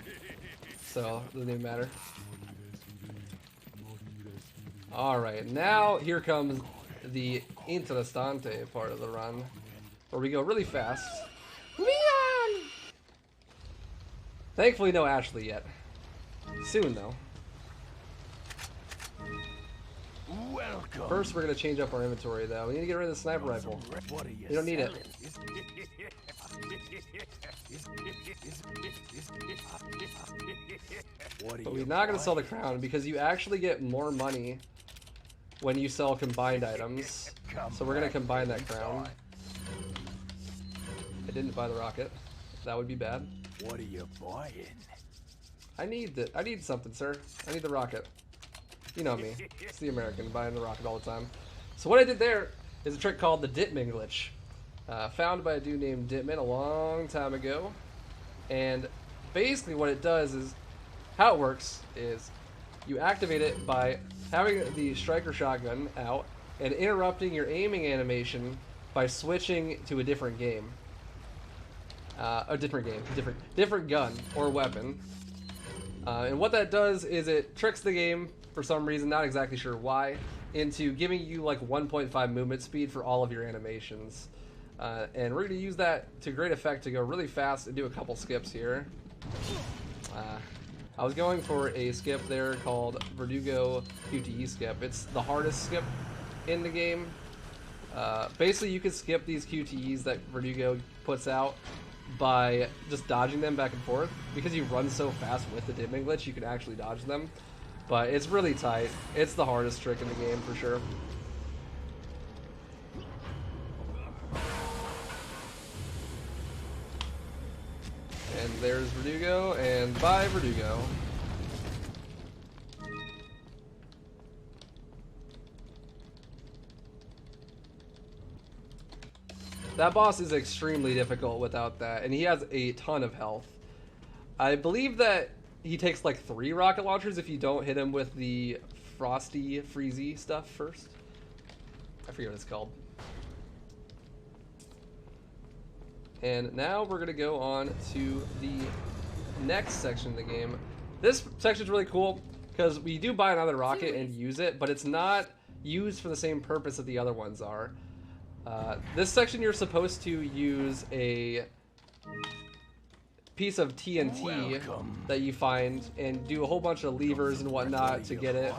So, it doesn't even matter. Alright, now here comes the interessante part of the run, where we go really fast. Leon! Thankfully no Ashley yet. Soon though. Welcome. First we're going to change up our inventory though. We need to get rid of the sniper rifle. We don't need it. But we're not going to sell the crown because you actually get more money when you sell combined items. So we're going to combine that crown. I didn't buy the rocket. That would be bad. What are you buying? I need something, sir. I need the rocket. You know me. It's the American buying the rocket all the time. So what I did there is a trick called the Ditman glitch. Found by a dude named Ditman a long time ago. And basically what it does is, how it works is you activate it by having the striker shotgun out and interrupting your aiming animation by switching to a different game. Different gun or weapon. And what that does is it tricks the game, for some reason, not exactly sure why, into giving you like 1.5 movement speed for all of your animations. And we're going to use that to great effect to go really fast and do a couple skips here. I was going for a skip there called Verdugo QTE skip. It's the hardest skip in the game. Basically, you can skip these QTEs that Verdugo puts out by just dodging them back and forth. Because you run so fast with the Ditman glitch, you can actually dodge them. But it's really tight. It's the hardest trick in the game for sure. And there's Verdugo, and bye Verdugo. That boss is extremely difficult without that, and he has a ton of health. I believe that he takes like 3 rocket launchers if you don't hit him with the freezy stuff first. I forget what it's called. And now we're gonna go on to the next section of the game. This section is really cool because we do buy another rocket and use it, but it's not used for the same purpose that the other ones are. This section you're supposed to use a piece of TNT that you find and do a whole bunch of levers and whatnot to get it.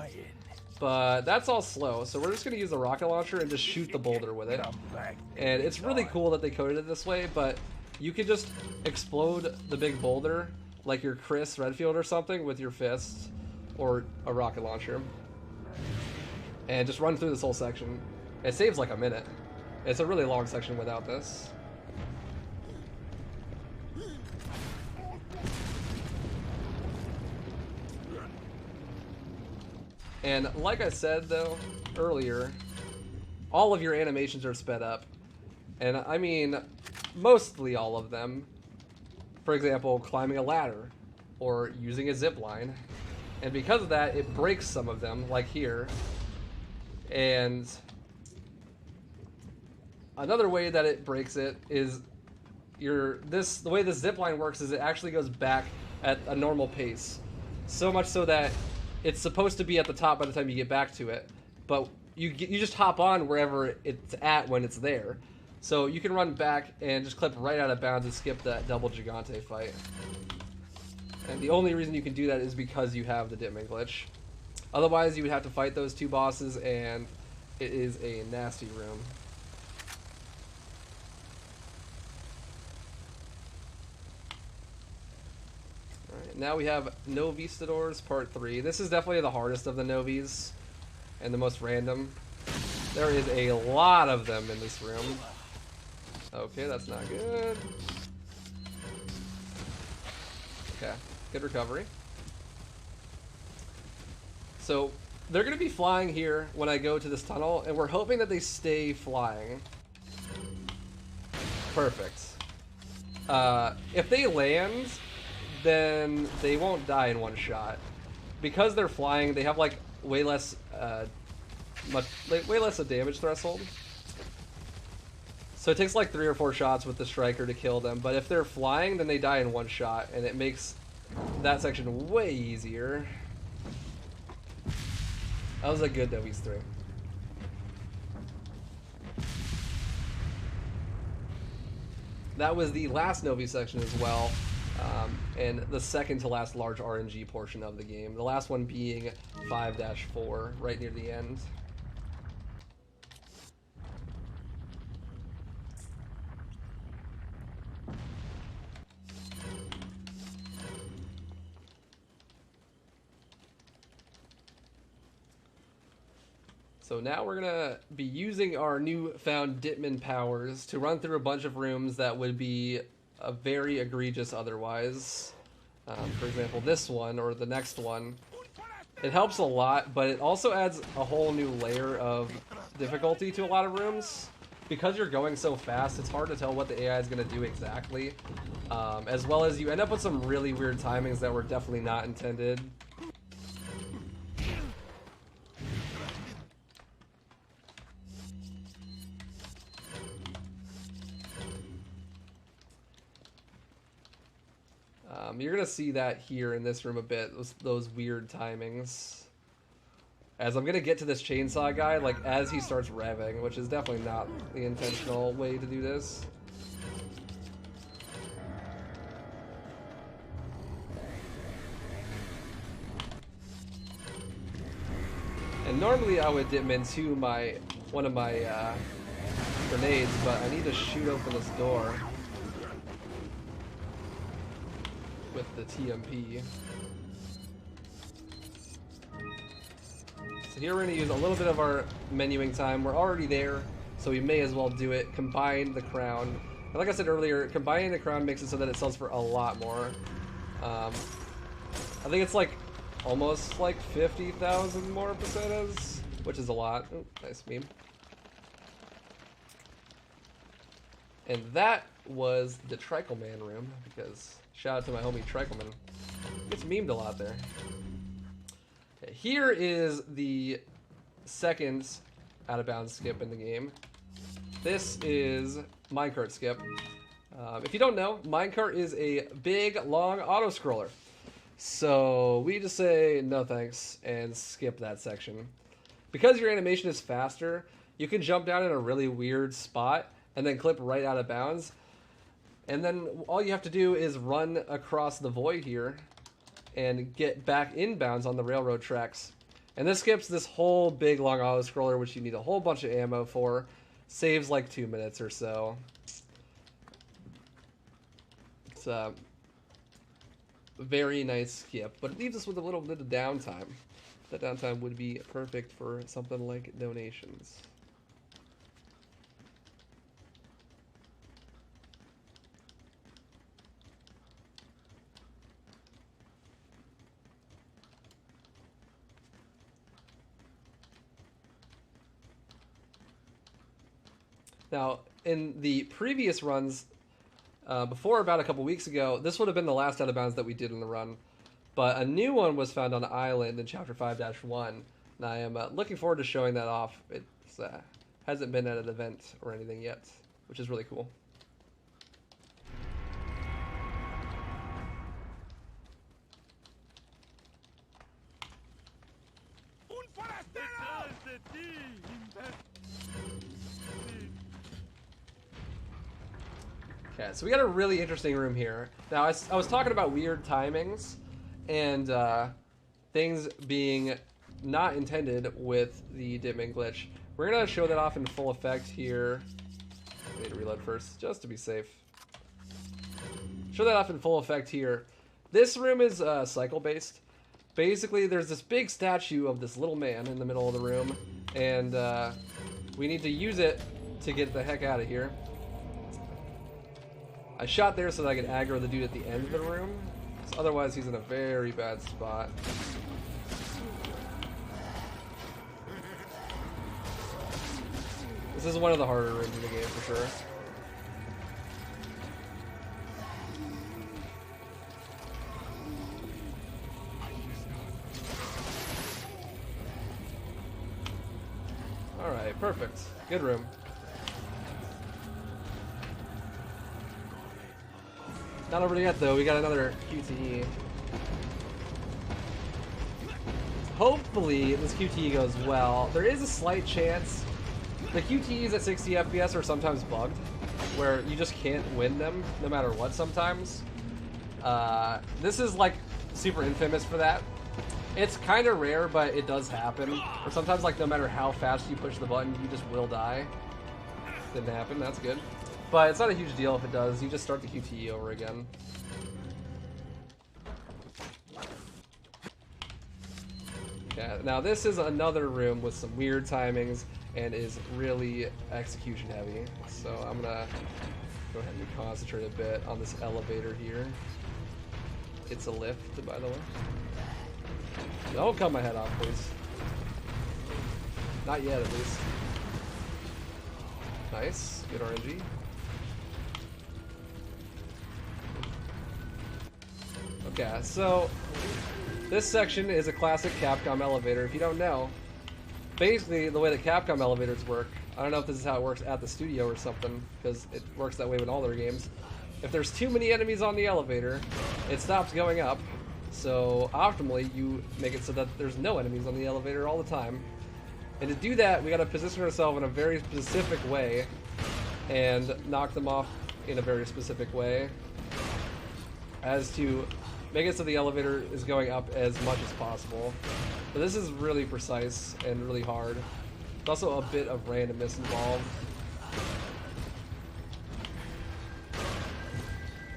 But that's all slow, so we're just going to use the rocket launcher and just shoot the boulder with it. And it's really cool that they coded it this way, but you can just explode the big boulder like your Chris Redfield or something with your fist or a rocket launcher. And just run through this whole section. It saves like a minute. It's a really long section without this. And like I said though earlier, all of your animations are sped up. And I mean, mostly all of them. For example, climbing a ladder or using a zip line. And because of that, it breaks some of them, like here. And another way that it breaks it is the way the zip line works is it actually goes back at a normal pace. So much so that it's supposed to be at the top by the time you get back to it, but you just hop on wherever it's at when it's there. So you can run back and just clip right out of bounds and skip that double Gigante fight. And the only reason you can do that is because you have the Ditman glitch. Otherwise, you would have to fight those two bosses, and it is a nasty room. Alright, now we have No Vistadors Part 3. This is definitely the hardest of the Novis, and the most random. There is a lot of them in this room. Okay, that's not good. Okay, good recovery. So, they're going to be flying here when I go to this tunnel, and we're hoping that they stay flying. Perfect. If they land, then they won't die in one shot. Because they're flying, they have like way less a damage threshold. So it takes like 3 or 4 shots with the striker to kill them, but if they're flying, then they die in one shot, and it makes that section way easier. That was a good Novi's 3. That was the last Novi section as well, and the second to last large RNG portion of the game. The last one being 5-4, right near the end. So now we're gonna be using our newfound Ditman powers to run through a bunch of rooms that would be very egregious otherwise. For example, this one or the next one. It helps a lot, but it also adds a whole new layer of difficulty to a lot of rooms. Because you're going so fast, it's hard to tell what the AI is gonna do exactly. As well as you end up with some really weird timings that were definitely not intended. You're going to see that here in this room a bit, those weird timings. As I'm going to get to this chainsaw guy, like, as he starts revving, which is definitely not the intentional way to do this. And normally I would dip into one of my grenades, but I need to shoot open this door with the TMP. So here we're going to use a little bit of our menuing time. We're already there, so we may as well do it. Combine the crown. And like I said earlier, combining the crown makes it so that it sells for a lot more. I think it's like almost like 50,000 more pesetas, which is a lot. Ooh, nice meme. And that was the Trickleman room, because shout out to my homie Trickleman. Gets memed a lot there. Okay, here is the second out of bounds skip in the game. This is minecart skip. If you don't know, minecart is a big, long auto-scroller. So we just say no thanks and skip that section. Because your animation is faster, you can jump down in a really weird spot and then clip right out of bounds. And then all you have to do is run across the void here and get back inbounds on the railroad tracks. And this skips this whole big long auto-scroller, which you need a whole bunch of ammo for. Saves like 2 minutes or so. It's a very nice skip, but it leaves us with a little bit of downtime. That downtime would be perfect for something like donations. Now, in the previous runs, before about a couple weeks ago. This would have been the last out of bounds that we did in the run. But a new one was found on an island in Chapter 5-1. And I am looking forward to showing that off. It hasn't been at an event or anything yet, which is really cool. Okay, so we got a really interesting room here. Now, I was talking about weird timings and things being not intended with the dimming glitch. We're going to show that off in full effect here. I need to reload first, just to be safe. Show that off in full effect here. This room is cycle-based. Basically, there's this big statue of this little man in the middle of the room, and we need to use it to get the heck out of here. I shot there so that I could aggro the dude at the end of the room. Otherwise, he's in a very bad spot. This is one of the harder rooms in the game for sure. Alright, perfect. Good room. Not over yet though, we got another QTE. Hopefully this QTE goes well. There is a slight chance. The QTEs at 60 FPS are sometimes bugged, where you just can't win them no matter what sometimes. This is like super infamous for that. It's kind of rare, but it does happen. Or sometimes like no matter how fast you push the button, you just will die. Didn't happen, that's good. But it's not a huge deal if it does. You just start the QTE over again. Okay, now this is another room with some weird timings and is really execution heavy. So I'm gonna go ahead and concentrate a bit on this elevator here. It's a lift, by the way. Don't cut my head off, please. Not yet, at least. Nice, good RNG. Okay, so this section is a classic Capcom Elevator. If you don't know, basically the way that Capcom Elevators work, I don't know if this is how it works at the studio or something, because it works that way with all their games. If there's too many enemies on the elevator, it stops going up. So optimally, you make it so that there's no enemies on the elevator all the time. And to do that, we gotta position ourselves in a very specific way and knock them off in a very specific way as to make it so the elevator is going up as much as possible. But this is really precise and really hard. There's also a bit of randomness involved.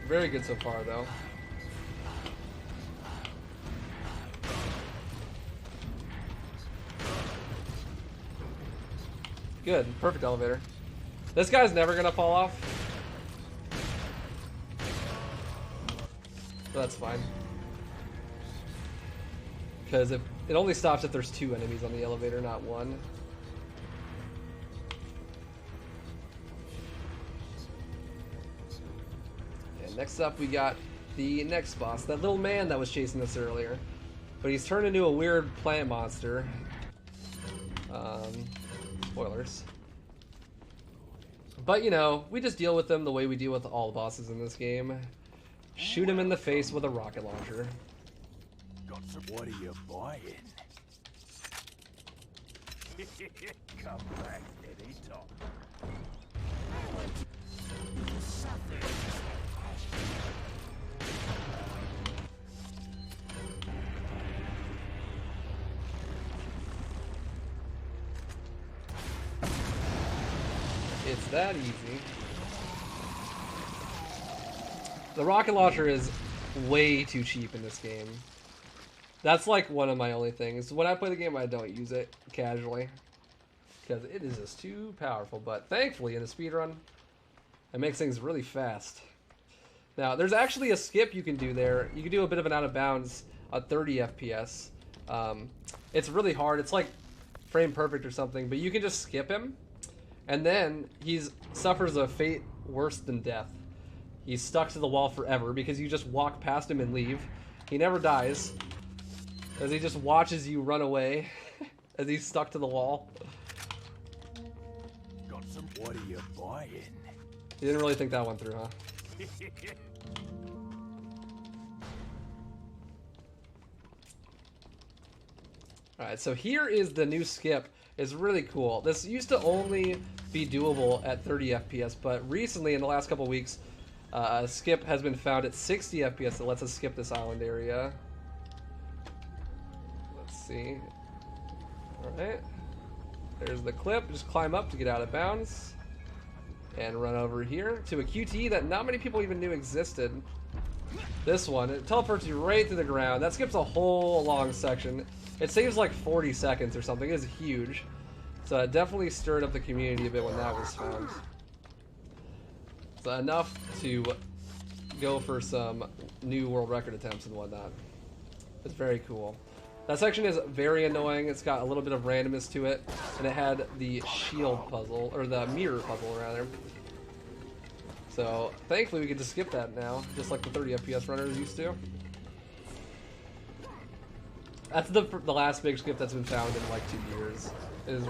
Very good so far, though. Good, perfect elevator. This guy's never gonna fall off. So that's fine. Because it only stops if there's 2 enemies on the elevator, not 1. And next up we got the next boss, that little man that was chasing us earlier. But he's turned into a weird plant monster. Spoilers. But you know, we just deal with them the way we deal with all bosses in this game. Shoot him in the face with a rocket launcher. What are you buying? Come back anytime. It's that easy. The rocket launcher is way too cheap in this game. That's like one of my only things. When I play the game, I don't use it casually because it is just too powerful. But thankfully, in a speedrun, it makes things really fast. Now, there's actually a skip you can do there. You can do a bit of an out of bounds at 30 FPS. It's really hard. It's like frame perfect or something, but you can just skip him, and then he suffers a fate worse than death. He's stuck to the wall forever because you just walk past him and leave. He never dies, as he just watches you run away as he's stuck to the wall. Got some. What are you buying? You didn't really think that one through, huh? Alright, so here is the new skip. It's really cool. This used to only be doable at 30 FPS, but recently, in the last couple weeks, a skip has been found at 60 FPS that lets us skip this island area. Let's see. Alright. There's the clip. Just climb up to get out of bounds. And run over here to a QTE that not many people even knew existed. This one, it teleports you right to the ground. That skips a whole long section. It saves like 40 seconds or something. It is huge. So it definitely stirred up the community a bit when that was found. So enough to go for some new world record attempts and whatnot. It's very cool. That section is very annoying. It's got a little bit of randomness to it. And it had the shield puzzle, or the mirror puzzle rather. So thankfully we can just skip that now, just like the 30 FPS runners used to. That's the last big skip that's been found in like 2 years. It is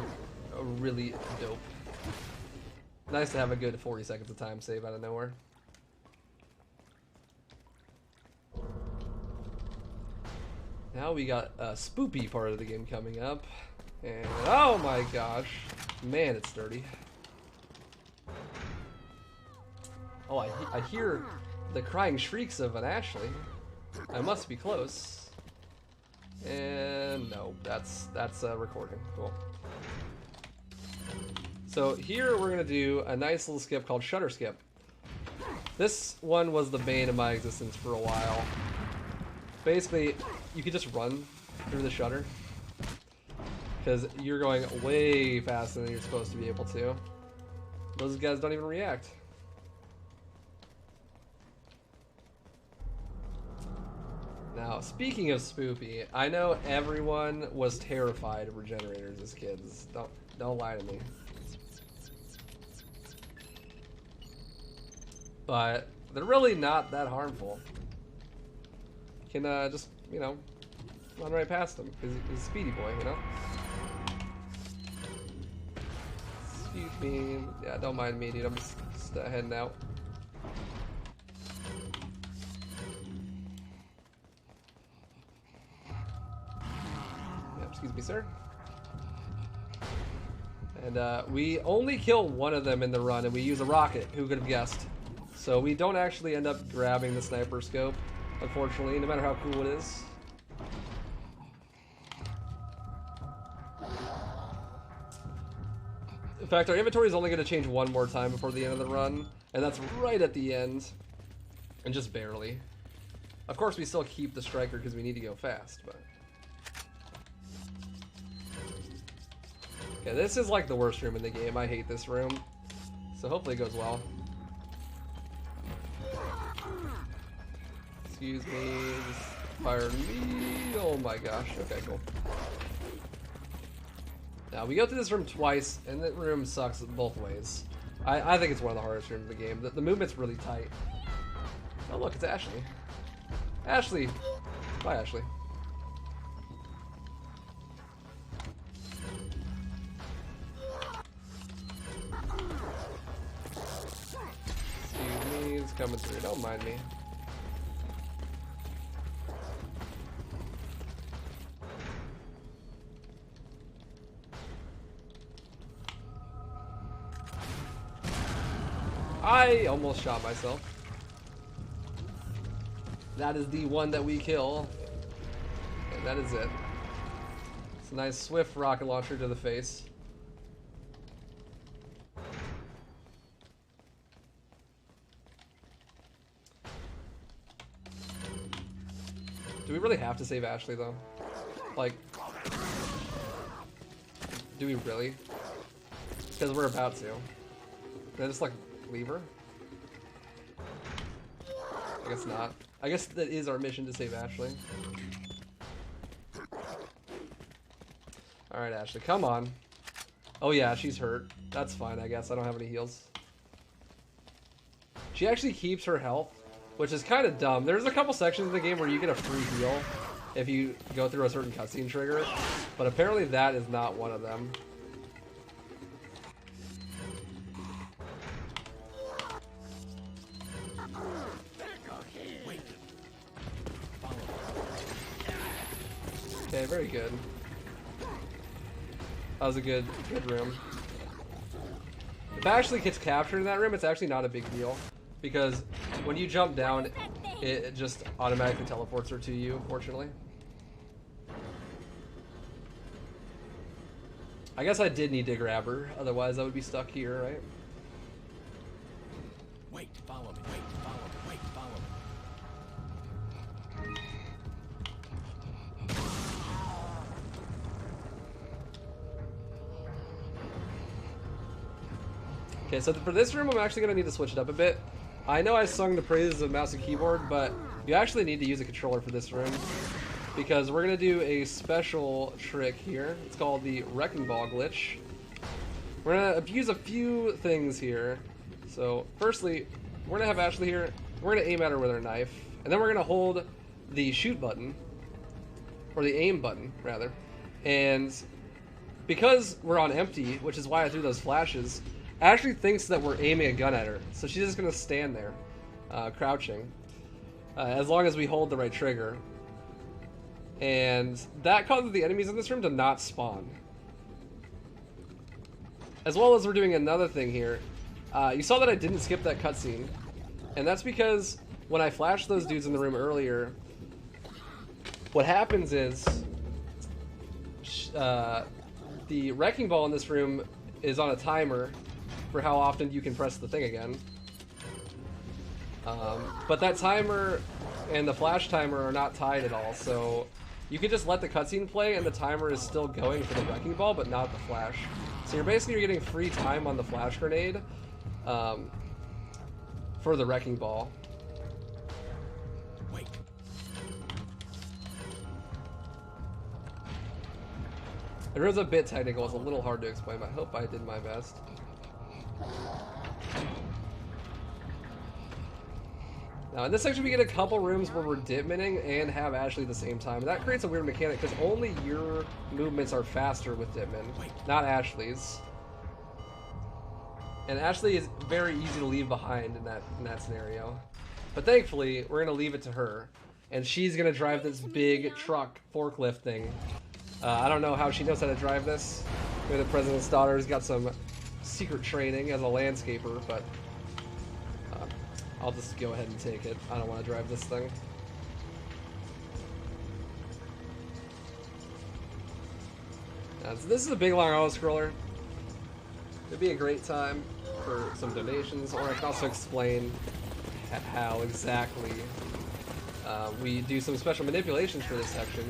really dope. Nice to have a good 40 seconds of time save out of nowhere. Now we got a spoopy part of the game coming up. And oh my gosh. Man, it's dirty. Oh, I hear the crying shrieks of an Ashley. I must be close. And no, that's a recording. Cool. So here we're gonna do a nice little skip called Shutter Skip. This one was the bane of my existence for a while. Basically, you could just run through the shutter because you're going way faster than you're supposed to be able to. Those guys don't even react. Now, speaking of spoopy, I know everyone was terrified of regenerators as kids. Don't lie to me. But they're really not that harmful. You can just, you know, run right past him because he's a speedy boy, you know? Excuse me. Yeah, don't mind me, dude. I'm just heading out. Excuse me, sir. And we only kill one of them in the run, and we use a rocket. Who could have guessed? So we don't actually end up grabbing the sniper scope, unfortunately, no matter how cool it is. In fact, our inventory is only going to change one more time before the end of the run, and that's right at the end, and just barely. Of course, we still keep the striker because we need to go fast, but... Okay, this is like the worst room in the game. I hate this room. So hopefully it goes well. Excuse me, just fired me. Oh my gosh. Okay, cool. Now we go through this room twice, and the room sucks both ways. I think it's one of the hardest rooms in the game. The movement's really tight. Oh look, it's Ashley. Ashley! Bye, Ashley. Excuse me, it's coming through. Don't mind me. I almost shot myself. That is the one that we kill. And that is it. It's a nice swift rocket launcher to the face. Do we really have to save Ashley though? Like, do we really? Because we're about to. Can I just like leave her? I guess not. I guess that is our mission, to save Ashley. Alright, Ashley, come on. Oh yeah, she's hurt. That's fine, I guess. I don't have any heals. she actually keeps her health, which is kind of dumb. There's a couple sections in the game where you get a free heal if you go through a certain cutscene trigger, but apparently that is not one of them. Okay, very good. That was a good room. If Ashley gets captured in that room, it's actually not a big deal, because when you jump down, it just automatically teleports her to you, fortunately. I guess I did need to grab her, otherwise I would be stuck here, right? Wait, follow me. Wait, follow me. Wait, follow me. Okay, so for this room, I'm actually going to need to switch it up a bit. I know I sung the praises of mouse and keyboard, but you actually need to use a controller for this room, because we're going to do a special trick here. It's called the Wrecking Ball glitch. We're going to abuse a few things here. So, firstly, we're going to have Ashley here. We're going to aim at her with our knife, and then we're going to hold the shoot button, or the aim button, rather. And because we're on empty, which is why I threw those flashes, Ashley thinks that we're aiming a gun at her, so she's just going to stand there, crouching, as long as we hold the right trigger. And that causes the enemies in this room to not spawn. As well as we're doing another thing here. You saw that I didn't skip that cutscene, and that's because when I flashed those dudes in the room earlier, what happens is the wrecking ball in this room is on a timer for how often you can press the thing again. But that timer and the flash timer are not tied at all, so you can just let the cutscene play and the timer is still going for the wrecking ball, but not the flash. So you're getting free time on the flash grenade for the wrecking ball. Wait. It was a bit technical, it's a little hard to explain, but I hope I did my best. Now in this section we get a couple rooms where we're dip-minning and have Ashley at the same time. And that creates a weird mechanic because only your movements are faster with dip-min, not Ashley's. And Ashley is very easy to leave behind in that scenario. But thankfully, we're gonna leave it to her. And she's gonna drive this big truck forklift thing. I don't know how she knows how to drive this. Maybe the president's daughter's got some secret training as a landscaper, but I'll just go ahead and take it. I don't want to drive this thing. So this is a big long auto-scroller. It'd be a great time for some donations, or I can also explain how exactly we do some special manipulations for this section.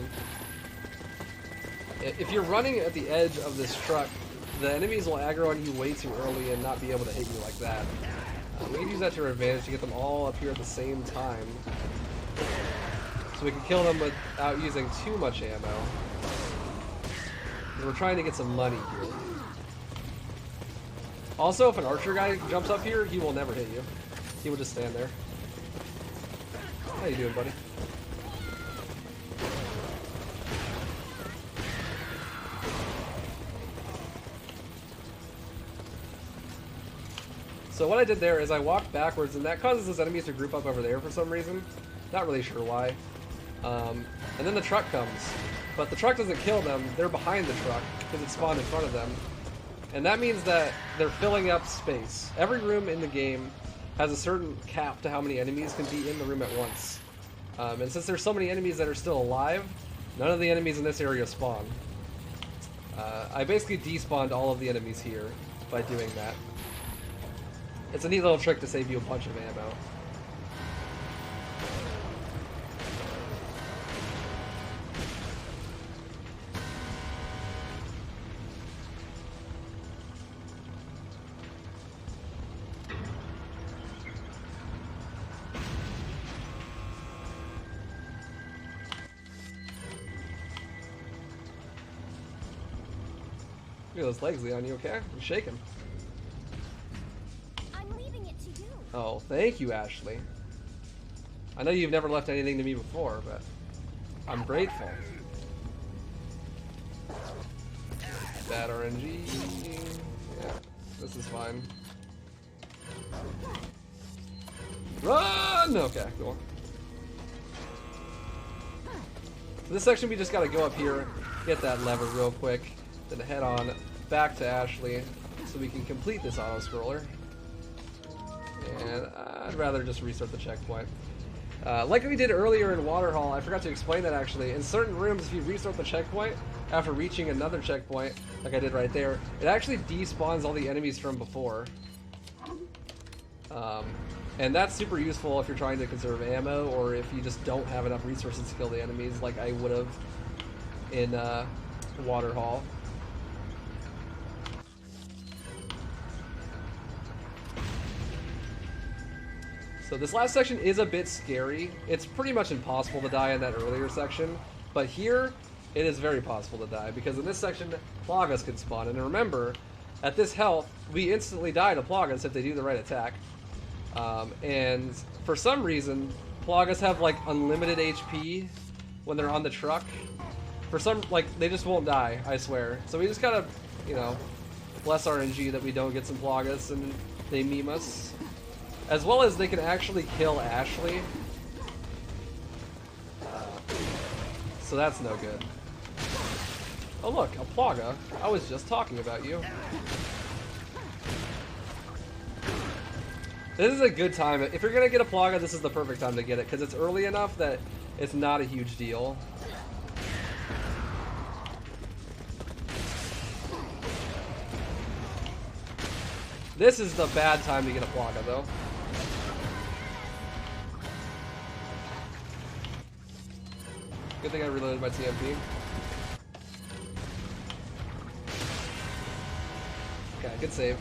If you're running at the edge of this truck, the enemies will aggro on you way too early and not be able to hit you like that. We can use that to our advantage to get them all up here at the same time, so we can kill them without using too much ammo. We're trying to get some money here. Also, if an archer guy jumps up here, he will never hit you. He will just stand there. How you doing, buddy? So what I did there is I walked backwards, and that causes those enemies to group up over there for some reason. Not really sure why. And then the truck comes. But the truck doesn't kill them, they're behind the truck, because it spawned in front of them. And that means that they're filling up space. Every room in the game has a certain cap to how many enemies can be in the room at once. And since there's so many enemies that are still alive, none of the enemies in this area spawn. I basically despawned all of the enemies here by doing that. It's a neat little trick to save you a bunch of ammo. Look at those legs, Leon. You okay? You're shaking. I'm leaving it to you. Oh, thank you, Ashley. I know you've never left anything to me before, but I'm grateful. Bad RNG. Yeah, this is fine. Run! Okay, cool. This section we just gotta go up here, get that lever real quick, then head on back to Ashley so we can complete this auto-scroller. And I'd rather just restart the checkpoint. Like we did earlier in Waterhall, I forgot to explain that actually. In certain rooms, if you restart the checkpoint after reaching another checkpoint, like I did right there, it actually despawns all the enemies from before. And that's super useful if you're trying to conserve ammo, or if you just don't have enough resources to kill the enemies, like I would have in Waterhall. So this last section is a bit scary. It's pretty much impossible to die in that earlier section, but here it is very possible to die, because in this section Plagas can spawn, and remember, at this health we instantly die to Plagas if they do the right attack. And for some reason, Plagas have like unlimited HP when they're on the truck. For some, like, they just won't die, I swear. So we just gotta, you know, bless RNG that we don't get some Plagas and they meme us. As well as they can actually kill Ashley. So that's no good. Oh look, a Plaga. I was just talking about you. This is a good time. If you're gonna get a Plaga, this is the perfect time to get it, because it's early enough that it's not a huge deal. This is the bad time to get a Plaga, though. Good thing I reloaded my TMP. Okay, good save.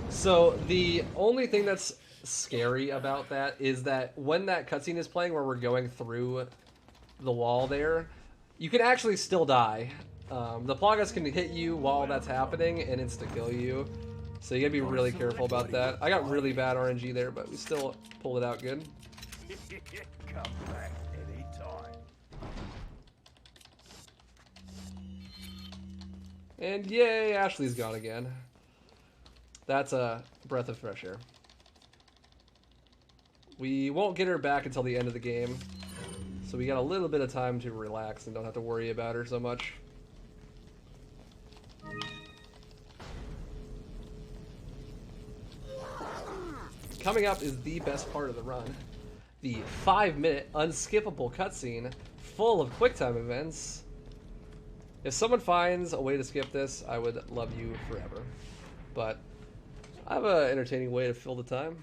So the only thing that's scary about that is that when that cutscene is playing where we're going through the wall there, you can actually still die. The Plagas can hit you while that's happening and insta-kill you. So you gotta be really careful about that. I got really bad RNG there, but we still pulled it out good. Come back anytime. And yay, Ashley's gone again. That's a breath of fresh air. We won't get her back until the end of the game, so we got a little bit of time to relax and don't have to worry about her so much. Coming up is the best part of the run. The 5-minute unskippable cutscene full of QuickTime events. If someone finds a way to skip this, I would love you forever. But I have an entertaining way to fill the time.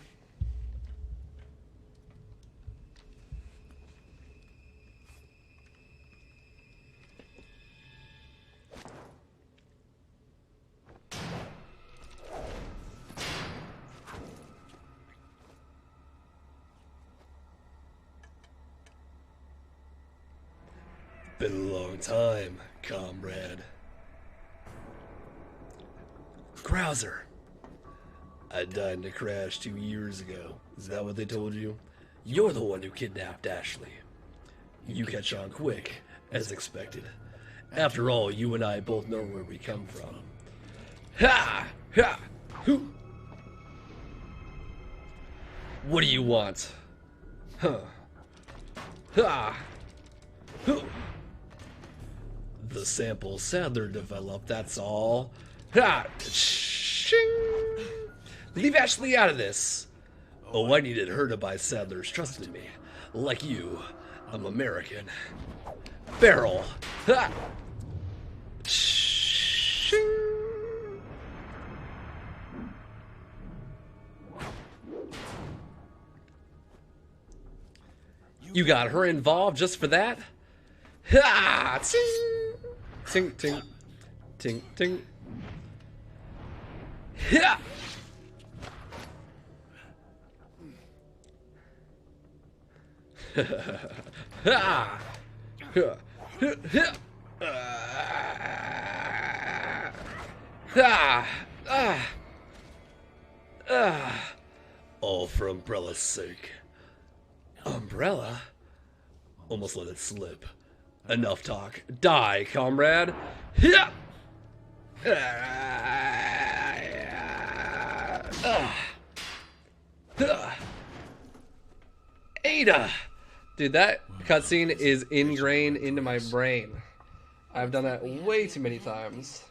Been a long time, comrade. Krauser. I died in a crash 2 years ago. Is that what they told you? You're the one who kidnapped Ashley. You catch on quick, as expected. After all, you and I both know where we come from. Ha! Ha! Hoo! What do you want? Huh? Ha! Hoo! The sample Sadler developed, that's all. Ha! Shing! Leave Ashley out of this. Oh, I needed her to buy Sadler's trust in me. Like you, I'm American. Barrel. Ha! Shing! You got her involved just for that? Ha! Ting! Ting, ting. Ting, ting. Ha! Ha! All for Umbrella's sake. Umbrella? Almost let it slip. Enough talk. Die, comrade. Yeah. Ada! Dude, that cutscene is ingrained into my brain. I've done that way too many times.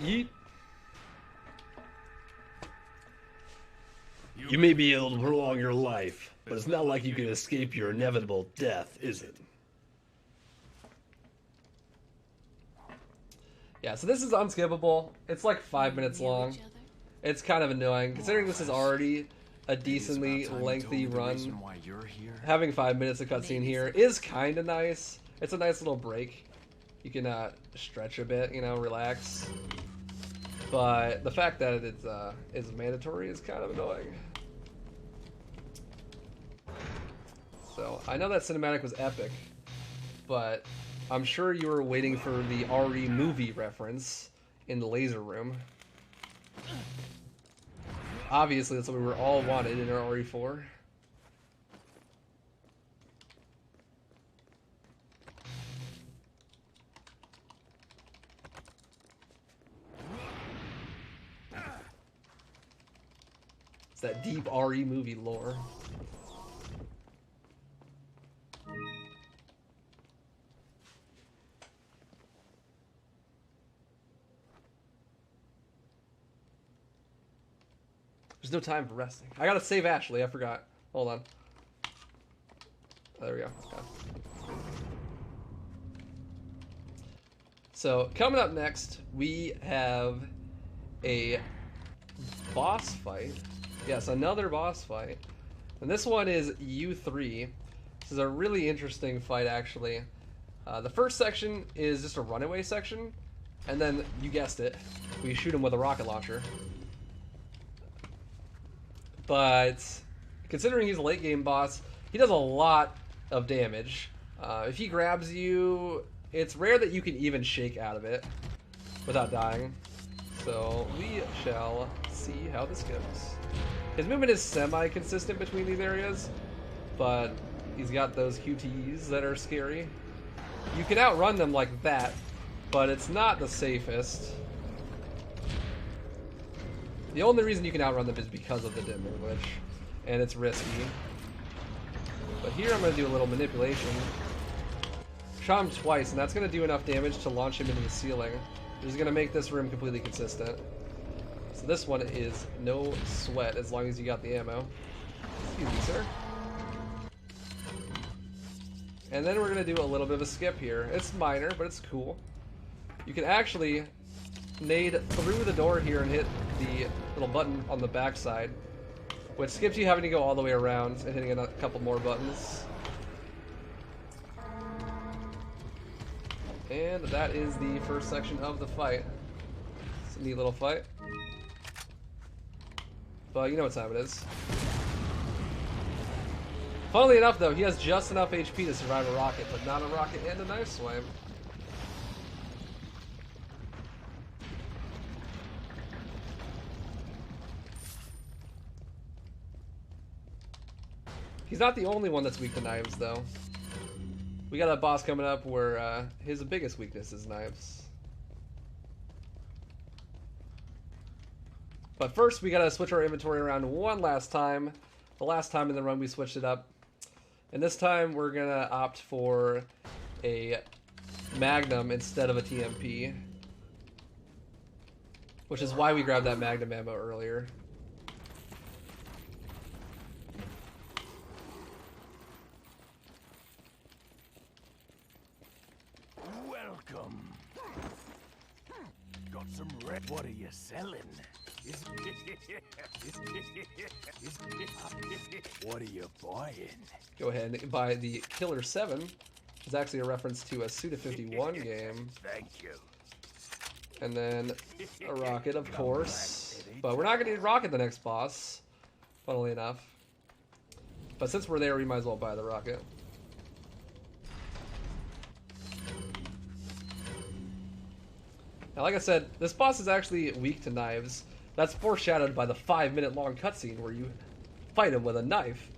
Yeet. You may be able to prolong your life, but it's not like you can escape your inevitable death, is it? Yeah, so this is unskippable. It's like 5 minutes long. It's kind of annoying, considering this is already a decently lengthy run. Having 5 minutes of cutscene here is kind of nice. It's a nice little break. You can stretch a bit, you know, relax. But the fact that it is mandatory is kind of annoying. So, I know that cinematic was epic, but I'm sure you were waiting for the RE movie reference in the laser room. Obviously, that's what we were all wanted in our RE4. It's that deep RE movie lore. There's no time for resting. I gotta save Ashley, I forgot. Hold on. There we go. Okay. So, coming up next, we have a boss fight. Yes, another boss fight. And this one is U3. This is a really interesting fight, actually. The first section is just a runaway section. And then, you guessed it, we shoot him with a rocket launcher. But considering he's a late game boss, he does a lot of damage. If he grabs you, it's rare that you can even shake out of it without dying. So we shall see how this goes. His movement is semi-consistent between these areas, but he's got those QTEs that are scary. You can outrun them like that, but it's not the safest. The only reason you can outrun them is because of the dimmer glitch, and it's risky. But here I'm going to do a little manipulation. Shot him twice, and that's going to do enough damage to launch him into the ceiling. Which is going to make this room completely consistent. So this one is no sweat as long as you got the ammo. Excuse me, sir. And then we're going to do a little bit of a skip here. It's minor, but it's cool. You can actually nade through the door here and hit the little button on the back side, which skips you having to go all the way around and hitting a couple more buttons. And that is the first section of the fight. It's a neat little fight. But you know what time it is. Funnily enough, though, he has just enough HP to survive a rocket, but not a rocket and a knife swipe. He's not the only one that's weak to knives, though. We got a boss coming up where his biggest weakness is knives. But first, we gotta switch our inventory around one last time. The last time in the run, we switched it up. And this time, we're gonna opt for a Magnum instead of a TMP. Which is why we grabbed that Magnum ammo earlier. Welcome. Got some red. What are you selling? What are you buying? Go ahead and buy the Killer 7. It's actually a reference to a Suda51 game. Thank you. And then a rocket, of course. But we're not going to need rocket the next boss, funnily enough. But since we're there, we might as well buy the rocket. Now, like I said, this boss is actually weak to knives. That's foreshadowed by the 5-minute long cutscene where you fight him with a knife.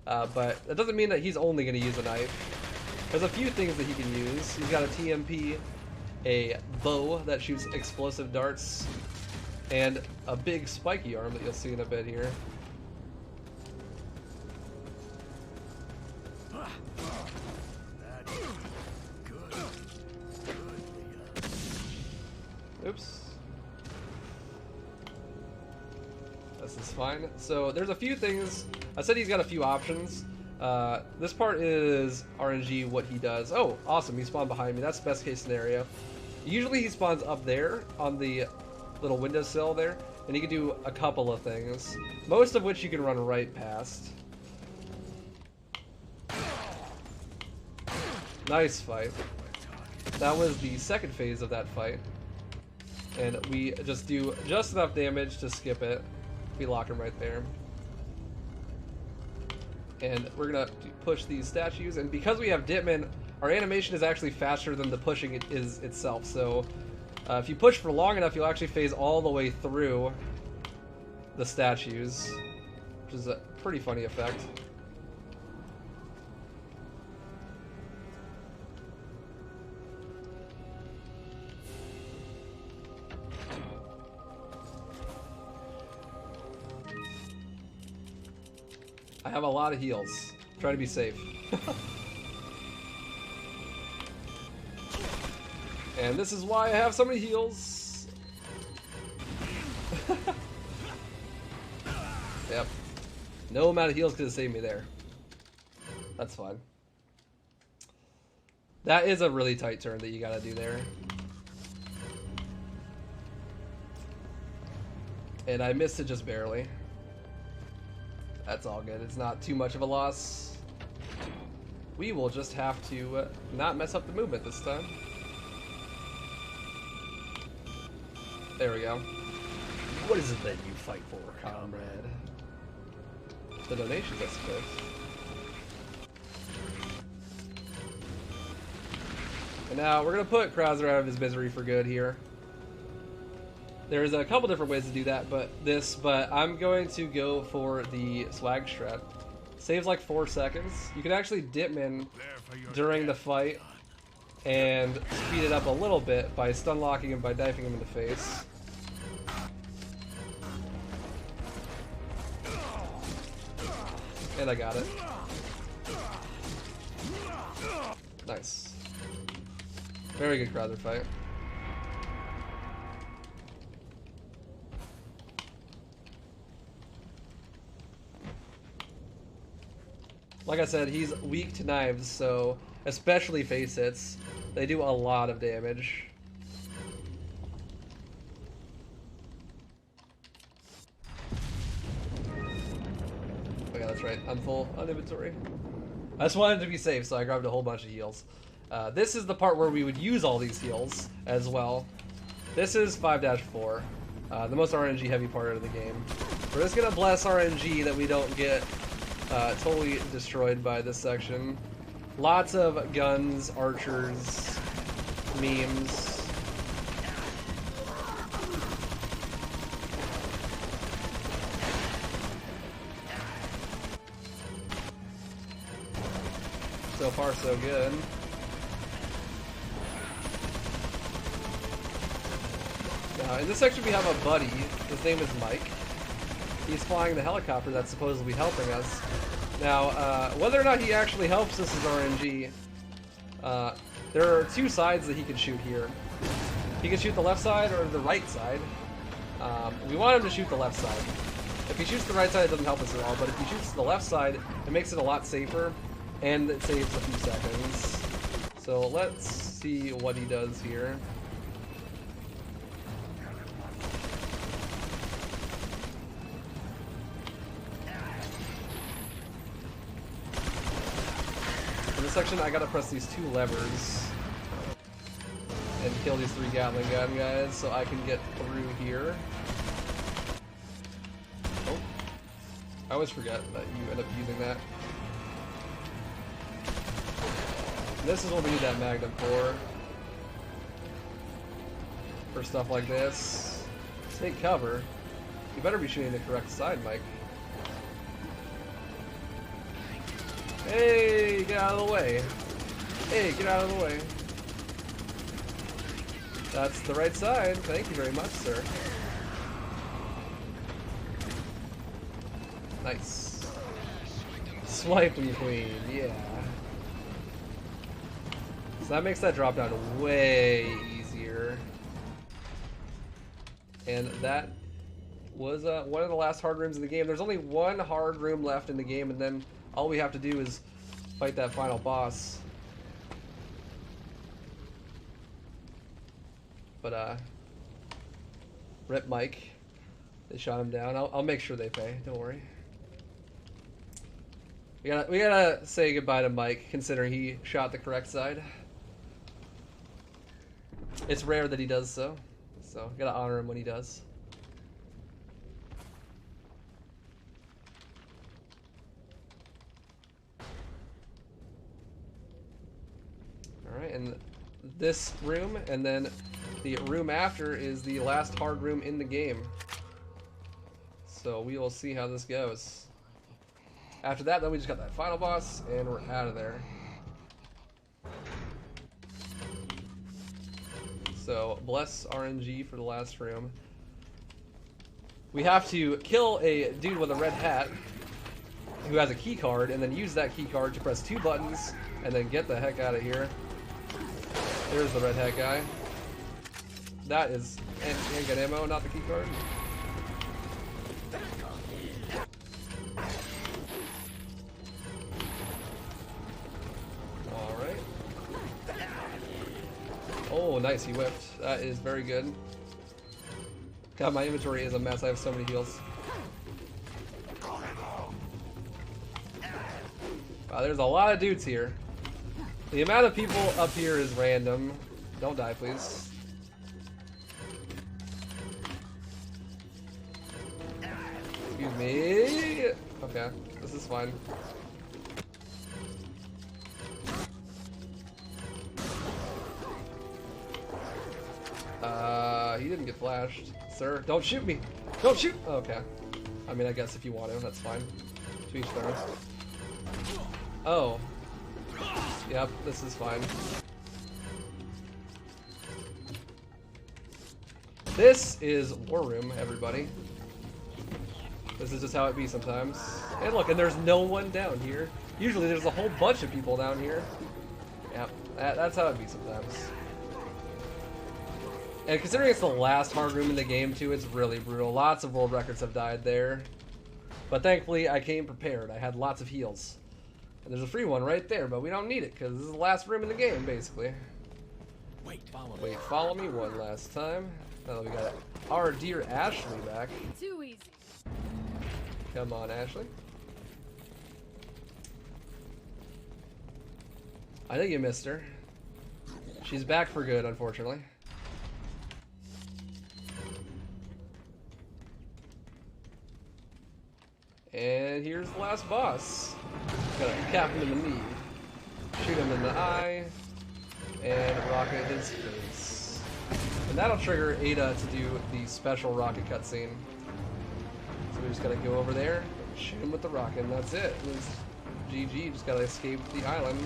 But that doesn't mean that he's only going to use a knife. There's a few things that he can use. He's got a TMP, a bow that shoots explosive darts, and a big spiky arm that you'll see in a bit here. Oops. This is fine. So there's a few things. I said he's got a few options. This part is RNG what he does. Oh, awesome. He spawned behind me. That's the best case scenario. Usually he spawns up there on the little windowsill there, and he can do a couple of things, most of which you can run right past. Nice fight. That was the second phase of that fight. And we just do just enough damage to skip it. We lock him right there. And we're gonna push these statues, and because we have Ditman, our animation is actually faster than the pushing it is itself. So if you push for long enough, you'll actually phase all the way through the statues, which is a pretty funny effect. I have a lot of heals. Try to be safe. And this is why I have so many heals. Yep. No amount of heals could have saved me there. That's fine. That is a really tight turn that you gotta do there. And I missed it just barely. That's all good. It's not too much of a loss. We will just have to not mess up the movement this time. There we go. What is it that you fight for, comrade? The donations, I suppose. And now we're going to put Krauser out of his misery for good here. There's a couple different ways to do that, but I'm going to go for the swag shred. Saves like 4 seconds. You can actually dip in during the fight and speed it up a little bit by stun locking him, by knifing him in the face. And I got it. Nice. Very good Krauser fight. Like I said, he's weak to knives, so especially face hits, they do a lot of damage. Oh yeah, that's right. I'm full on inventory. I just wanted to be safe, so I grabbed a whole bunch of heals. This is the part where we would use all these heals as well. This is 5-4, the most RNG heavy part of the game. We're just gonna bless RNG that we don't get totally destroyed by this section. Lots of guns, archers, memes. So far, so good. Now, in this section we have a buddy. His name is Mike. He's flying the helicopter that's supposedly helping us. Now, whether or not he actually helps us is RNG. There are 2 sides that he can shoot here. He can shoot the left side or the right side. We want him to shoot the left side. If he shoots the right side, it doesn't help us at all, but if he shoots the left side, it makes it a lot safer, and it saves a few seconds. So let's see what he does here. In this section, I gotta press these 2 levers and kill these 3 Gatling gun guys so I can get through here. Oh, I always forget that you end up using that. And this is what we need that Magnum for stuff like this. Take cover. You better be shooting the correct side, Mike. Hey, get out of the way. Hey, get out of the way. That's the right side. Thank you very much, sir. Nice. Swiping queen, yeah. So that makes that drop down way easier. And that was one of the last hard rooms in the game. There's only one hard room left in the game, and then all we have to do is fight that final boss. But rip Mike. They shot him down. I'll make sure they pay. Don't worry. We gotta say goodbye to Mike, considering he shot the correct side. It's rare that he does so gotta honor him when he does. All right, and this room, and then the room after is the last hard room in the game. So we will see how this goes. After that, then we just got that final boss, and we're out of there. So, bless RNG for the last room. We have to kill a dude with a red hat who has a key card, and then use that key card to press 2 buttons, and then get the heck out of here. There's the red hat guy. That is handgun ammo, not the key card. Oh, nice, he whipped. That is very good. God, my inventory is a mess. I have so many heals. Wow, there's a lot of dudes here. The amount of people up here is random. Don't die, please. Excuse me. Okay, this is fine. He didn't get flashed. Sir, don't shoot me! Don't shoot! Oh, okay. I mean, I guess if you want to, that's fine. To each their own. Oh. Yep, this is fine. This is War Room, everybody. This is just how it be sometimes. And look, and there's no one down here. Usually there's a whole bunch of people down here. Yep, that's how it be sometimes. And considering it's the last hard room in the game too, it's really brutal. Lots of world records have died there. But thankfully I came prepared. I had lots of heals. And there's a free one right there, but we don't need it because this is the last room in the game, basically. Wait, follow me one last time. Oh, we got our dear Ashley back. Too easy. Come on, Ashley. I know you missed her. She's back for good, unfortunately. And here's the last boss. Gotta cap him in the knee, shoot him in the eye, and rocket his face. And that'll trigger Ada to do the special rocket cutscene. So we just gotta go over there, shoot him with the rocket, and that's it. It's GG, just gotta escape the island.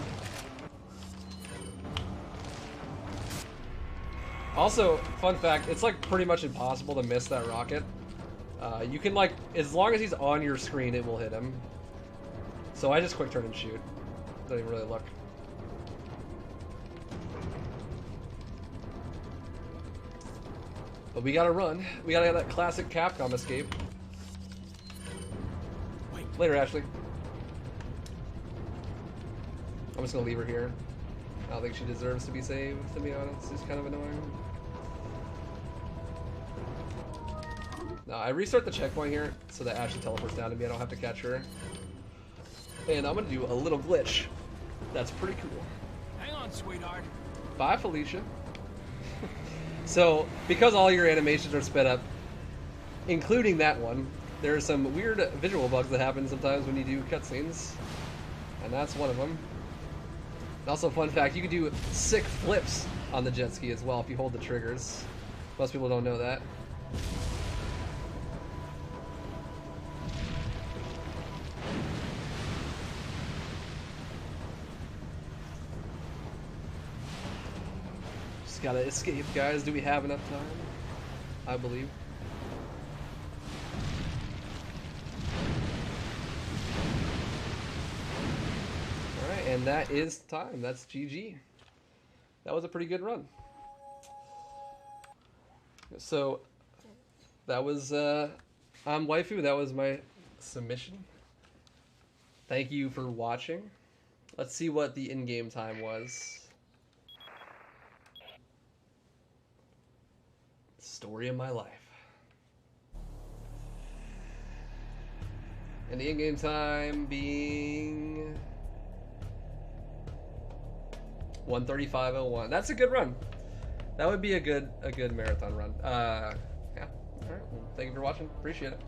Also, fun fact, it's like pretty much impossible to miss that rocket. You can like, as long as he's on your screen, it will hit him. So I just quick turn and shoot. Don't even really look. But we gotta run. We gotta have that classic Capcom escape. Later, Ashley. I'm just gonna leave her here. I don't think she deserves to be saved, to be honest. It's kind of annoying. No, I restart the checkpoint here so that Ashley teleports down to me. I don't have to catch her. And I'm gonna do a little glitch. That's pretty cool. Hang on, sweetheart. Bye, Felicia. So, because all your animations are sped up, including that one, there are some weird visual bugs that happen sometimes when you do cutscenes. And that's one of them. Also, fun fact, you can do sick flips on the jet ski as well if you hold the triggers. Most people don't know that. Gotta escape, guys. Do we have enough time? I believe. Alright, and that is time. That's GG. That was a pretty good run. So, that was, I'm Waifu. That was my submission. Thank you for watching. Let's see what the in-game time was. Story of my life. And the in-game time being 1:35:01. That's a good run. That would be a good marathon run. Yeah. All right. Well, thank you for watching. Appreciate it.